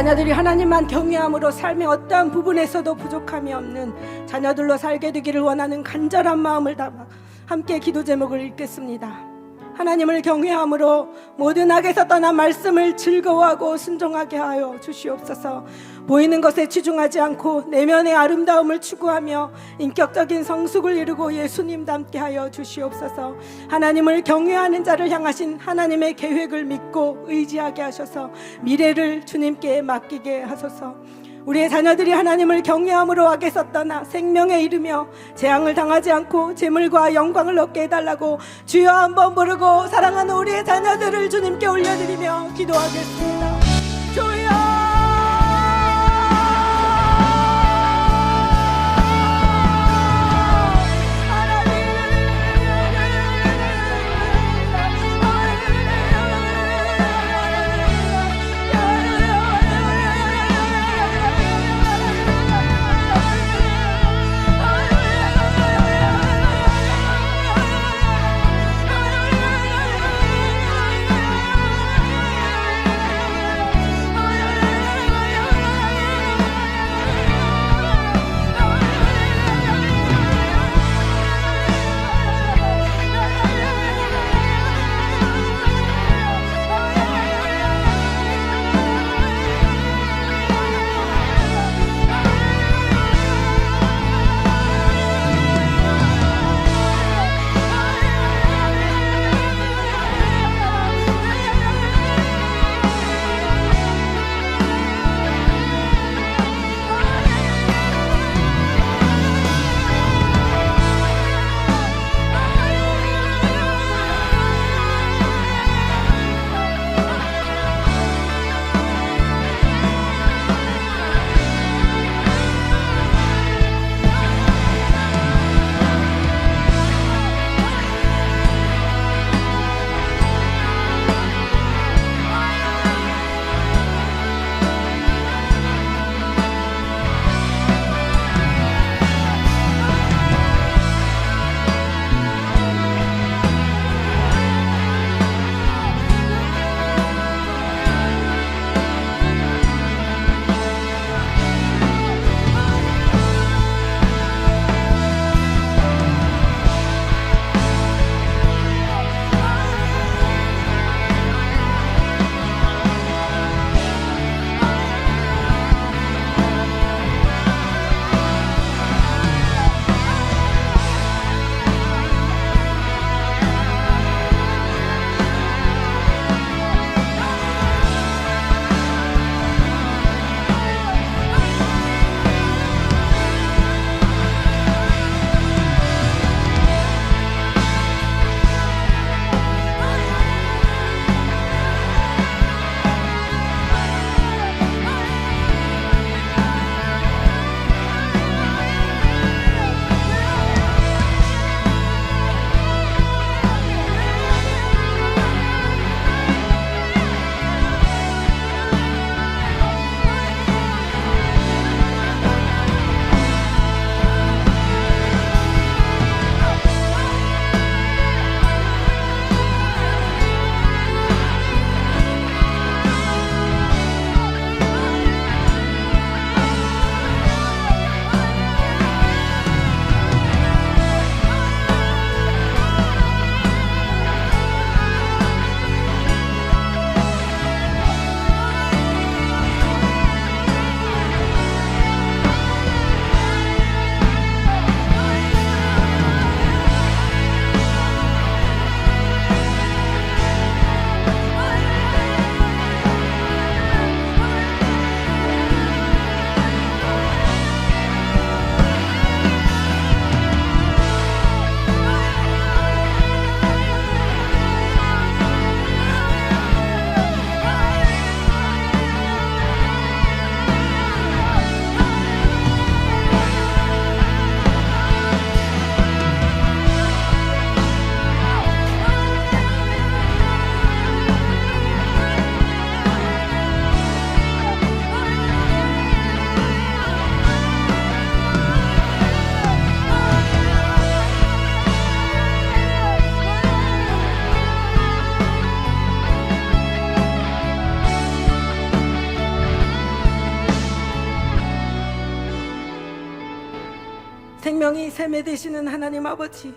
자녀들이 하나님만 경외함으로 삶의 어떠한 부분에서도 부족함이 없는 자녀들로 살게 되기를 원하는 간절한 마음을 담아 함께 기도 제목을 읽겠습니다. 하나님을 경외함으로 모든 악에서 떠난 말씀을 즐거워하고 순종하게 하여 주시옵소서. 보이는 것에 치중하지 않고 내면의 아름다움을 추구하며 인격적인 성숙을 이루고 예수님 닮게 하여 주시옵소서. 하나님을 경외하는 자를 향하신 하나님의 계획을 믿고 의지하게 하셔서 미래를 주님께 맡기게 하소서. 우리의 자녀들이 하나님을 경외함으로 악에서 떠나 생명에 이르며 재앙을 당하지 않고 재물과 영광을 얻게 해달라고 주여 한번 부르고 사랑하는 우리의 자녀들을 주님께 올려드리며 기도하겠습니다. 주여 생명이 샘에 되시는 하나님 아버지,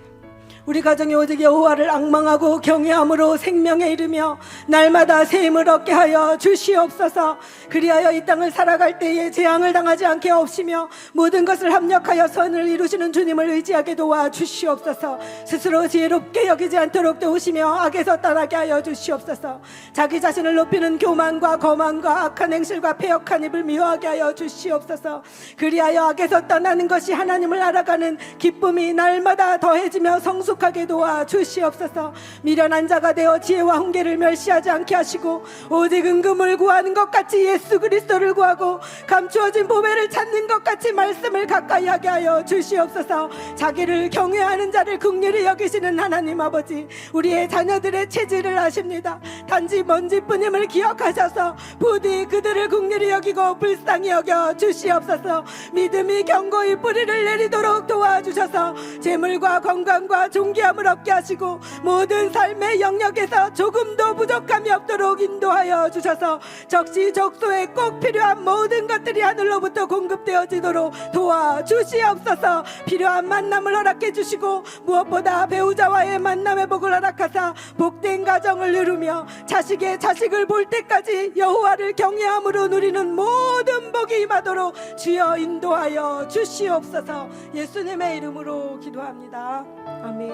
우리 가정이 오직 여호와를 앙망하고 경외함으로 생명에 이르며 날마다 새 힘을 얻게 하여 주시옵소서. 그리하여 이 땅을 살아갈 때에 재앙을 당하지 않게 없이며 모든 것을 합력하여 선을 이루시는 주님을 의지하게 도와 주시옵소서. 스스로 지혜롭게 여기지 않도록 도우시며 악에서 떠나게 하여 주시옵소서. 자기 자신을 높이는 교만과 거만과 악한 행실과 패역한 입을 미워하게 하여 주시옵소서. 그리하여 악에서 떠나는 것이 하나님을 알아가는 기쁨이 날마다 더해지며 성숙하게 도와 주시옵소서. 미련한 자가 되어 지혜와 훈계를 멸시하지 않게 하시고 오직 은금을 구하는 것 같이 예수 그리스도를 구하고 감추어진 보배를 찾는 것 같이 말씀을 가까이 하게 하여 주시옵소서. 자기를 경외하는 자를 긍휼히 여기시는 하나님 아버지, 우리의 자녀들의 체질을 아십니다. 단지 먼지뿐임을 기억하셔서 부디 그들을 긍휼히 여기고 불쌍히 여겨 주시옵소서. 믿음이 견고히 뿌리를 내리도록 도와주셔서 재물과 건강과 존귀함을 얻게 하시고 모든 삶의 영역에서 조금도 부족함이 없도록 인도하여 주셔서 적시적소에 꼭 필요한 모든 것들이 하늘로부터 공급되어지도록 도와주시옵소서. 필요한 만남을 허락해 주시고 무엇보다 배우자와의 만남의 복을 허락하사 복된 가정을 이루며 자식의 자식을 볼 때까지 여호와를 경외함으로 누리는 모든 복이 임하도록 주여 인도하여 주시옵소서. 예수님의 이름으로 기도합니다. 아멘.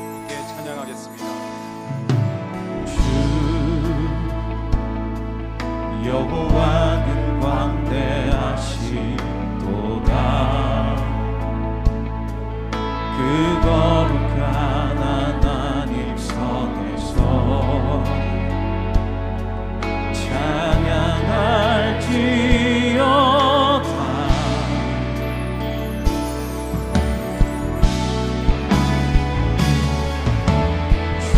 함께 찬양하겠습니다. 주 여호와는 광대하시도다. 그 거룩한 하나님 성에서 찬양할지어다. 주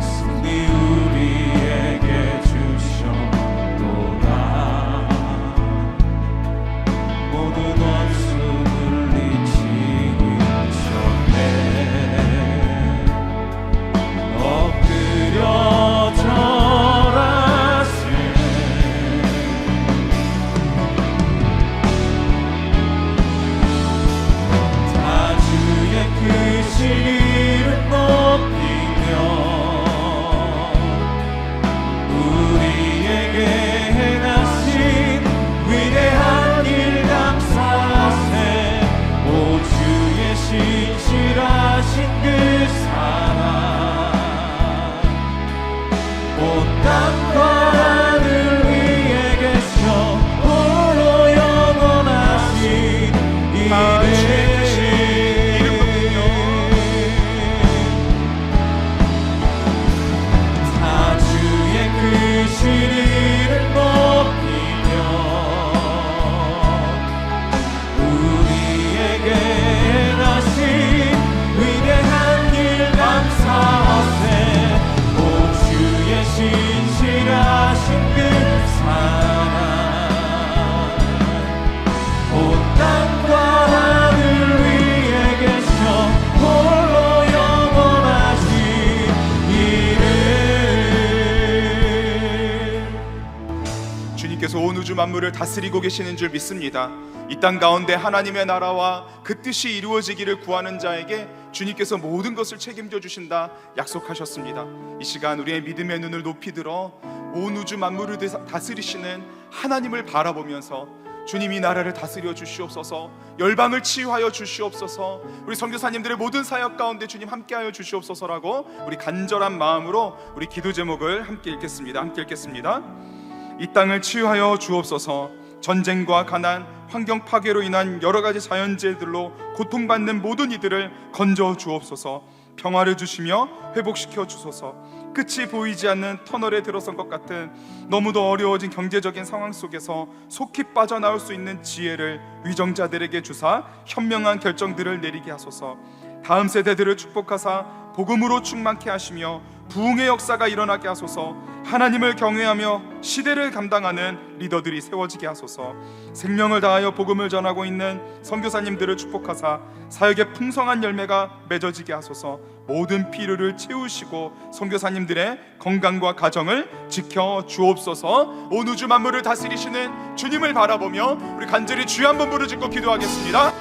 승리 우리에게 주셨도다. 모든 원수 물리치셨네. 엎드려 절하세. 다 주의 크신 이름 높이며 우리에게 행하신 위대한 일 감사하세. 오 주의 신실하신 그 사랑 온 땅과 하늘 위에 계셔 홀로 영원하신 다 주의 크신 이름 높이며 다 주의 크신 이름 높이며 우리에게 행하신 위대한 일 감사하세. 오 주의 신실하신 그 사랑 온 땅과 하늘 위에 계셔 홀로 영원하신 이름. 주님께서 온 우주 만물을 다스리고 계시는 줄 믿습니다. 이 땅 가운데 하나님의 나라와 그 뜻이 이루어지기를 구하는 자에게 주님께서 모든 것을 책임져 주신다 약속하셨습니다. 이 시간 우리의 믿음의 눈을 높이 들어 온 우주 만물을 다스리시는 하나님을 바라보면서 주님 이 나라를 다스려 주시옵소서. 열방을 치유하여 주시옵소서. 우리 선교사님들의 모든 사역 가운데 주님 함께하여 주시옵소서라고 우리 간절한 마음으로 우리 기도 제목을 함께 읽겠습니다. 이 땅을 치유하여 주옵소서. 전쟁과 가난, 환경 파괴로 인한 여러 가지 자연재해들로 고통받는 모든 이들을 건져 주옵소서. 평화를 주시며 회복시켜 주소서. 끝이 보이지 않는 터널에 들어선 것 같은 너무도 어려워진 경제적인 상황 속에서 속히 빠져나올 수 있는 지혜를 위정자들에게 주사 현명한 결정들을 내리게 하소서. 다음 세대들을 축복하사 복음으로 충만케 하시며 부흥의 역사가 일어나게 하소서. 하나님을 경외하며 시대를 감당하는 리더들이 세워지게 하소서. 생명을 다하여 복음을 전하고 있는 선교사님들을 축복하사 사역의 풍성한 열매가 맺어지게 하소서. 모든 필요를 채우시고 선교사님들의 건강과 가정을 지켜 주옵소서. 온 우주 만물을 다스리시는 주님을 바라보며 우리 간절히 주여 한번 부르짖고 기도하겠습니다.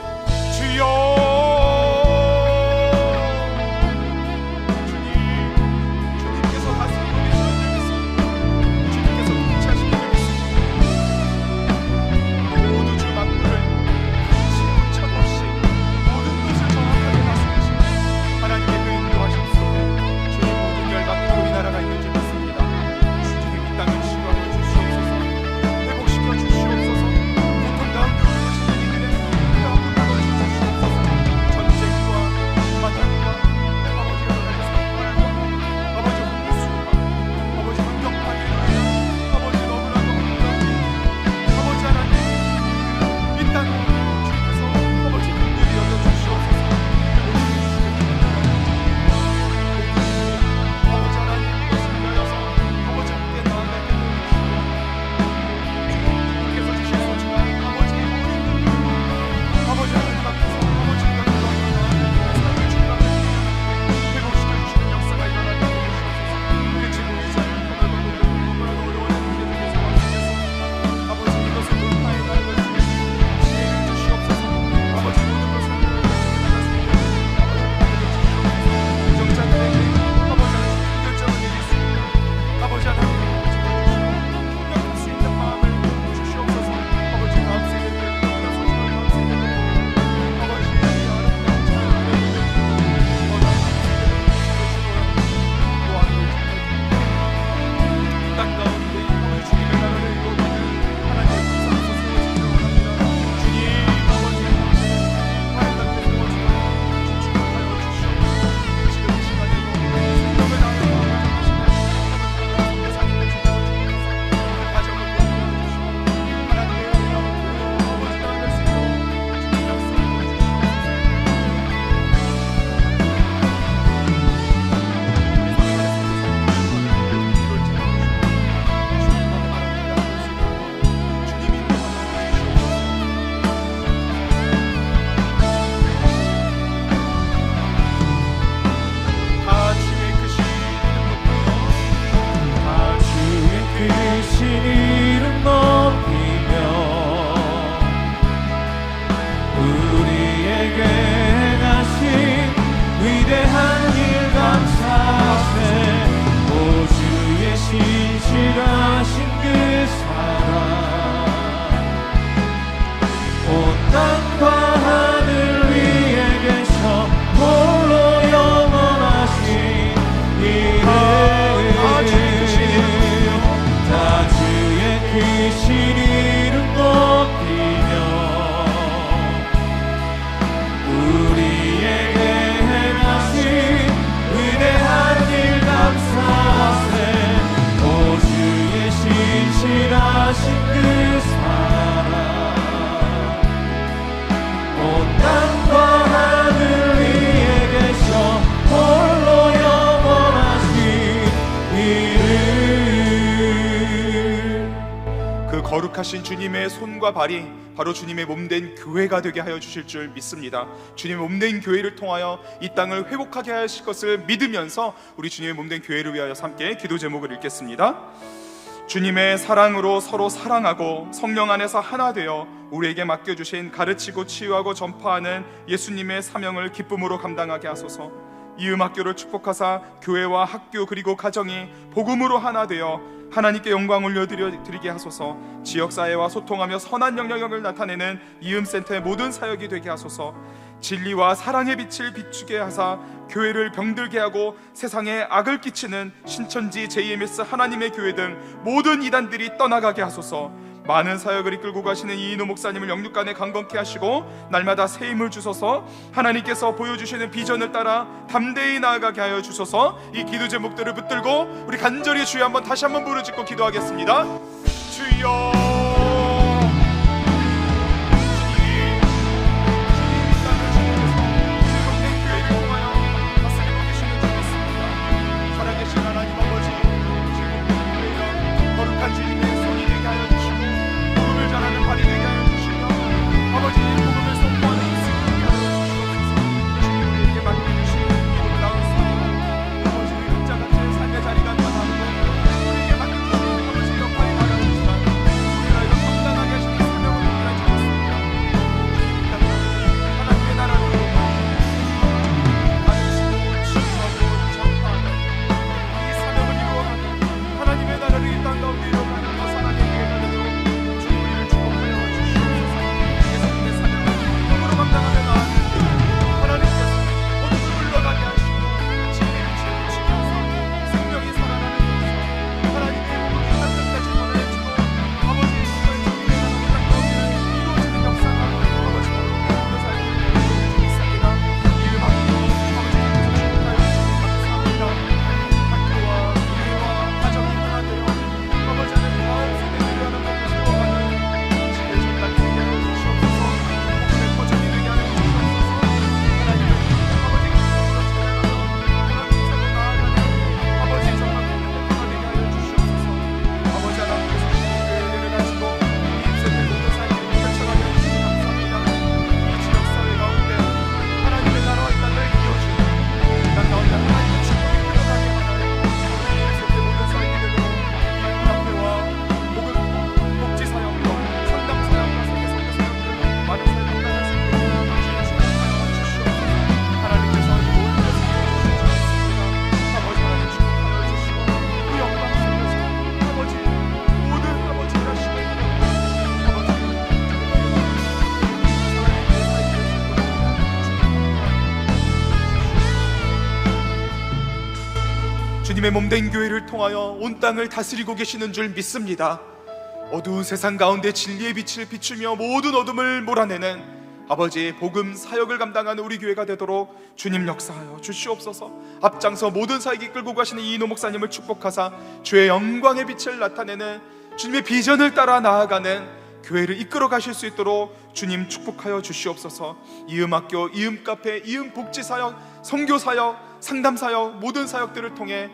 주여. 거룩하신 주님의 손과 발이 바로 주님의 몸된 교회가 되게 하여 주실 줄 믿습니다. 주님의 몸된 교회를 통하여 이 땅을 회복하게 하실 것을 믿으면서 우리 주님의 몸된 교회를 위하여 함께 기도 제목을 읽겠습니다. 주님의 사랑으로 서로 사랑하고 성령 안에서 하나 되어 우리에게 맡겨주신 가르치고 치유하고 전파하는 예수님의 사명을 기쁨으로 감당하게 하소서. 이 음악교를 축복하사 교회와 학교 그리고 가정이 복음으로 하나 되어 하나님께 영광 올려드리게 하소서. 지역사회와 소통하며 선한 영향력을 나타내는 이음센터의 모든 사역이 되게 하소서. 진리와 사랑의 빛을 비추게 하사 교회를 병들게 하고 세상에 악을 끼치는 신천지 JMS 하나님의 교회 등 모든 이단들이 떠나가게 하소서. 많은 사역을 이끌고 가시는 이인호 목사님을 영육간에 강건케 하시고 날마다 새 힘을 주소서. 하나님께서 보여주시는 비전을 따라 담대히 나아가게 하여 주소서. 이 기도 제목들을 붙들고 우리 간절히 주여 한번 다시 한번 부르짖고 기도하겠습니다. 주여. 아버지 복음을 선포하는 이 순간 주님께 맡겨주신 기도 나온 주님의 몸된 교회를 통하여 온 땅을 다스리고 계시는 줄 믿습니다. 어두운 세상 가운데 진리의 빛을 비추며 모든 어둠을 몰아내는 아버지의 복음 사역을 감당하는 우리 교회가 되도록 주님 역사하여 주시옵소서. 앞장서 모든 사역이 끌고 가시는 이인호 목사님을 축복하사 주의 영광의 빛을 나타내는 주님의 비전을 따라 나아가는 교회를 이끌어 가실 수 있도록 주님 축복하여 주시옵소서. 이음학교, 이음카페, 이음복지사역, 선교사역, 상담사역 모든 사역들을 통해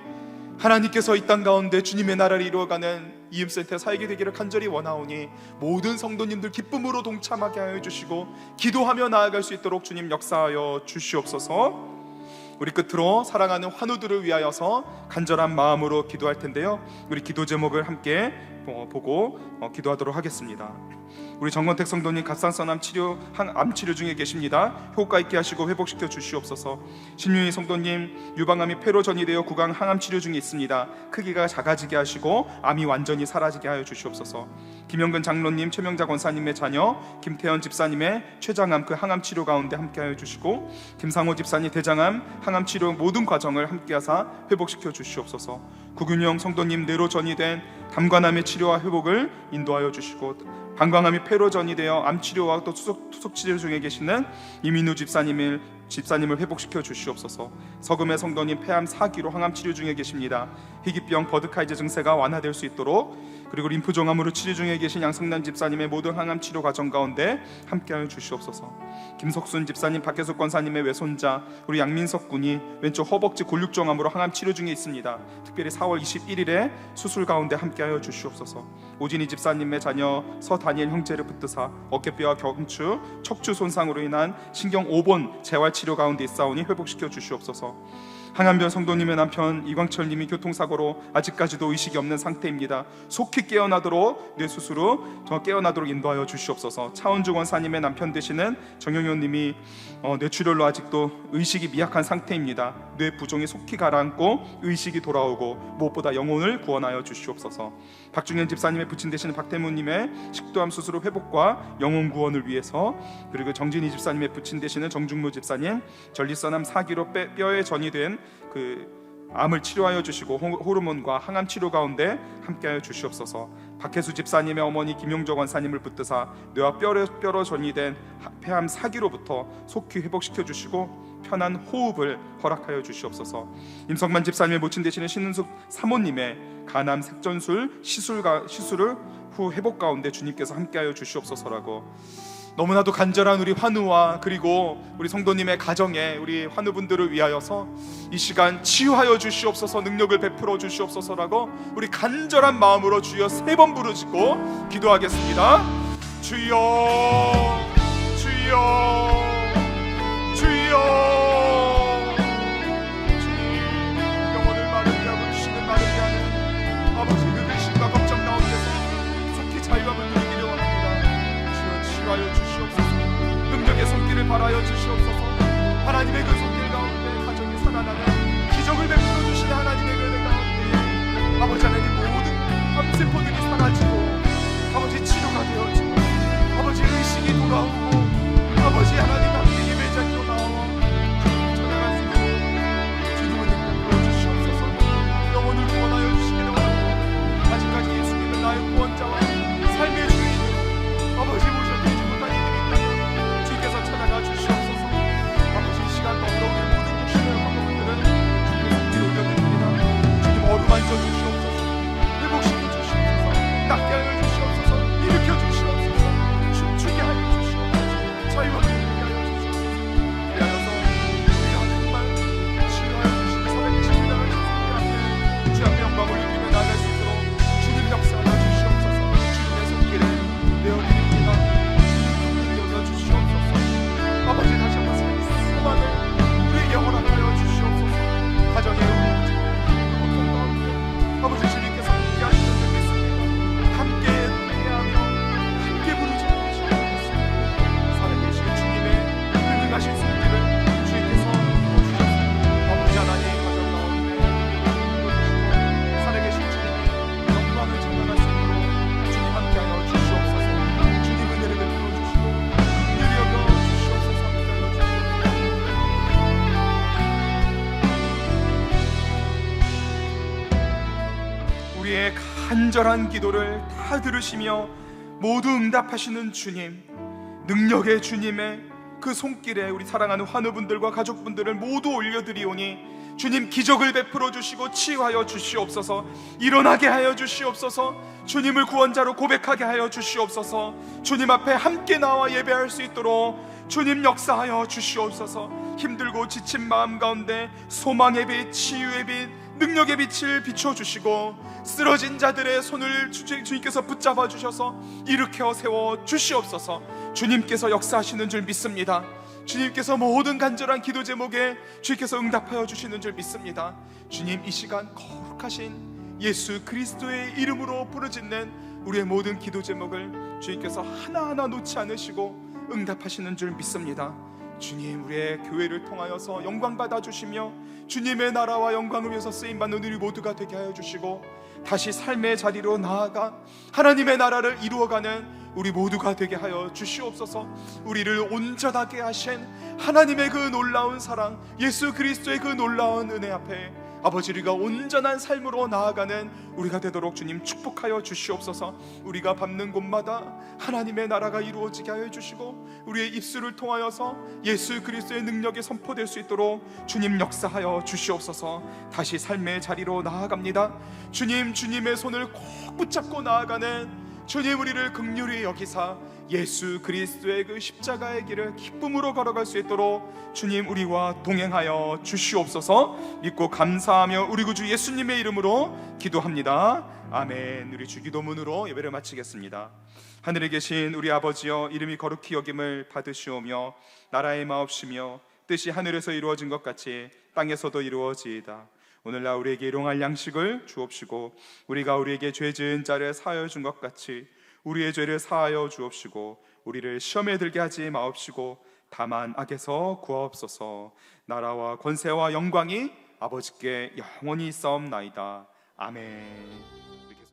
하나님께서 이 땅 가운데 주님의 나라를 이루어가는 이음센터 사역이 되기를 간절히 원하오니 모든 성도님들 기쁨으로 동참하게 하여 주시고 기도하며 나아갈 수 있도록 주님 역사하여 주시옵소서. 우리 끝으로 사랑하는 환우들을 위하여서 간절한 마음으로 기도할 텐데요, 우리 기도 제목을 함께 보고 기도하도록 하겠습니다. 우리 정건택 성도님 갑상선암 치료, 암 치료 중에 계십니다. 효과 있게 하시고 회복시켜 주시옵소서. 신윤희 성도님 유방암이 폐로 전이되어 구강 항암 치료 중에 있습니다. 크기가 작아지게 하시고 암이 완전히 사라지게 하여 주시옵소서. 김영근 장로님, 최명자 권사님의 자녀 김태현 집사님의 췌장암 그 항암 치료 가운데 함께 하여 주시고, 김상호 집사님 대장암 항암 치료 모든 과정을 함께 하사 회복시켜 주시옵소서. 구균영 성도님 뇌로 전이된 담관암의 치료와 회복을 인도하여 주시고, 방광암이 폐로 전이되어 암 치료와 또 투석 치료 중에 계시는 이민우 집사님을 회복시켜 주시옵소서. 서금의 성도님 폐암 4기로 항암 치료 중에 계십니다. 희귀병 버드카이즈 증세가 완화될 수 있도록, 그리고 림프종암으로 치료 중에 계신 양성남 집사님의 모든 항암 치료 과정 가운데 함께하여 주시옵소서. 김석순 집사님, 박혜숙 권사님의 외손자 우리 양민석 군이 왼쪽 허벅지 골육종암으로 항암 치료 중에 있습니다. 특별히 4월 21일에 수술 가운데 함께하여 주시옵소서. 오진희 집사님의 자녀 서다니엘 형제를 붙드사 어깨뼈와 경추, 척추 손상으로 인한 신경 5번 재활치료 가운데 있사오니 회복시켜 주시옵소서. 항암변 성도님의 남편 이광철님이 교통사고로 아직까지도 의식이 없는 상태입니다. 속히 깨어나도록 뇌수술 후 깨어나도록 인도하여 주시옵소서. 차은주 권사님의 남편 되시는 정영현님이 뇌출혈로 아직도 의식이 미약한 상태입니다. 뇌 부종이 속히 가라앉고 의식이 돌아오고 무엇보다 영혼을 구원하여 주시옵소서. 박중현 집사님의 부친 되시는 박태무님의 식도암 수술 후 회복과 영혼 구원을 위해서, 그리고 정진희 집사님의 부친 되시는 정중무 집사님 전립선암 4기로 뼈에 전이된 그 암을 치료하여 주시고 호르몬과 항암 치료 가운데 함께하여 주시옵소서. 박혜수 집사님의 어머니 김용조 권사님을 붙드사 뇌와 뼈로 전이된 폐암 4기로부터 속히 회복시켜 주시고 편한 호흡을 허락하여 주시옵소서. 임성만 집사님의 모친 되시는 신은숙 사모님의 간암 색전술 시술을 후 회복 가운데 주님께서 함께하여 주시옵소서라고, 너무나도 간절한 우리 환우와 그리고 우리 성도님의 가정에 우리 환우분들을 위하여서 이 시간 치유하여 주시옵소서, 능력을 베풀어 주시옵소서라고 우리 간절한 마음으로 주여 3번 부르짖고 기도하겠습니다. 주여 주여 주여. 주님, 영혼을 마르게 하고 주시는 마르게 하는 아버지 그 근심과 걱정 가운데서 속히 자유함을 누리기를 원합니다. 주여 치유하여 주시옵소서. 능력의 손길을 바라여 주시옵소서. 하나님의 그 손길 가운데 가정이 살아나는 기적을 베풀어 주시는 하나님의 은혜 가운데 아버지 하나님 모든 암세포들이 사라지고 아버지 치료가 되어지고 아버지 의식이 돌아오고 아버지 하나님 함께 예배 자리로 나와 전화할 수 있도록 주님을 베풀어 주시옵소서. 영혼을 구원하여 주시기를 원하고 아직까지 예수님은 나의 구원자와 삶의 주인으로 아버지 모셔주지 못한 이들이 있다면 주께서 찾아가 주시옵소서. 아버지 이 시간 너무도 간절한 기도를 다 들으시며 모두 응답하시는 주님, 능력의 주님의 그 손길에 우리 사랑하는 환우분들과 가족분들을 모두 올려드리오니 주님, 기적을 베풀어 주시고 치유하여 주시옵소서. 일어나게 하여 주시옵소서. 주님을 구원자로 고백하게 하여 주시옵소서. 주님 앞에 함께 나와 예배할 수 있도록 주님 역사하여 주시옵소서. 힘들고 지친 마음 가운데 소망의 빛, 치유의 빛, 능력의 빛을 비춰주시고 쓰러진 자들의 손을 주님께서 붙잡아 주셔서 일으켜 세워 주시옵소서. 주님께서 역사하시는 줄 믿습니다. 주님께서 모든 간절한 기도 제목에 주님께서 응답하여 주시는 줄 믿습니다. 주님, 이 시간 거룩하신 예수 그리스도의 이름으로 부르짖는 우리의 모든 기도 제목을 주님께서 하나하나 놓지 않으시고 응답하시는 줄 믿습니다. 주님, 우리의 교회를 통하여서 영광 받아 주시며 주님의 나라와 영광을 위해서 쓰임받는 우리 모두가 되게 하여 주시고 다시 삶의 자리로 나아가 하나님의 나라를 이루어가는 우리 모두가 되게 하여 주시옵소서. 우리를 온전하게 하신 하나님의 그 놀라운 사랑, 예수 그리스도의 그 놀라운 은혜 앞에 아버지, 우리가 온전한 삶으로 나아가는 우리가 되도록 주님 축복하여 주시옵소서. 우리가 밟는 곳마다 하나님의 나라가 이루어지게 하여 주시고 우리의 입술을 통하여서 예수 그리스도의 능력이 선포될 수 있도록 주님 역사하여 주시옵소서. 다시 삶의 자리로 나아갑니다. 주님, 주님의 손을 꼭 붙잡고 나아가는 주님, 우리를 긍휼히 여기사 예수 그리스도의 그 십자가의 길을 기쁨으로 걸어갈 수 있도록 주님 우리와 동행하여 주시옵소서. 믿고 감사하며 우리 구주 예수님의 이름으로 기도합니다. 아멘. 우리 주기도문으로 예배를 마치겠습니다. 하늘에 계신 우리 아버지여, 이름이 거룩히 여김을 받으시오며 나라의 마옵시며 뜻이 하늘에서 이루어진 것 같이 땅에서도 이루어지이다. 오늘날 우리에게 일용할 양식을 주옵시고 우리가 우리에게 죄 지은 자를 사하여 준 것 같이 우리의 죄를 사하여 주옵시고 우리를 시험에 들게 하지 마옵시고 다만 악에서 구하옵소서. 나라와 권세와 영광이 아버지께 영원히 있사옵나이다. 아멘.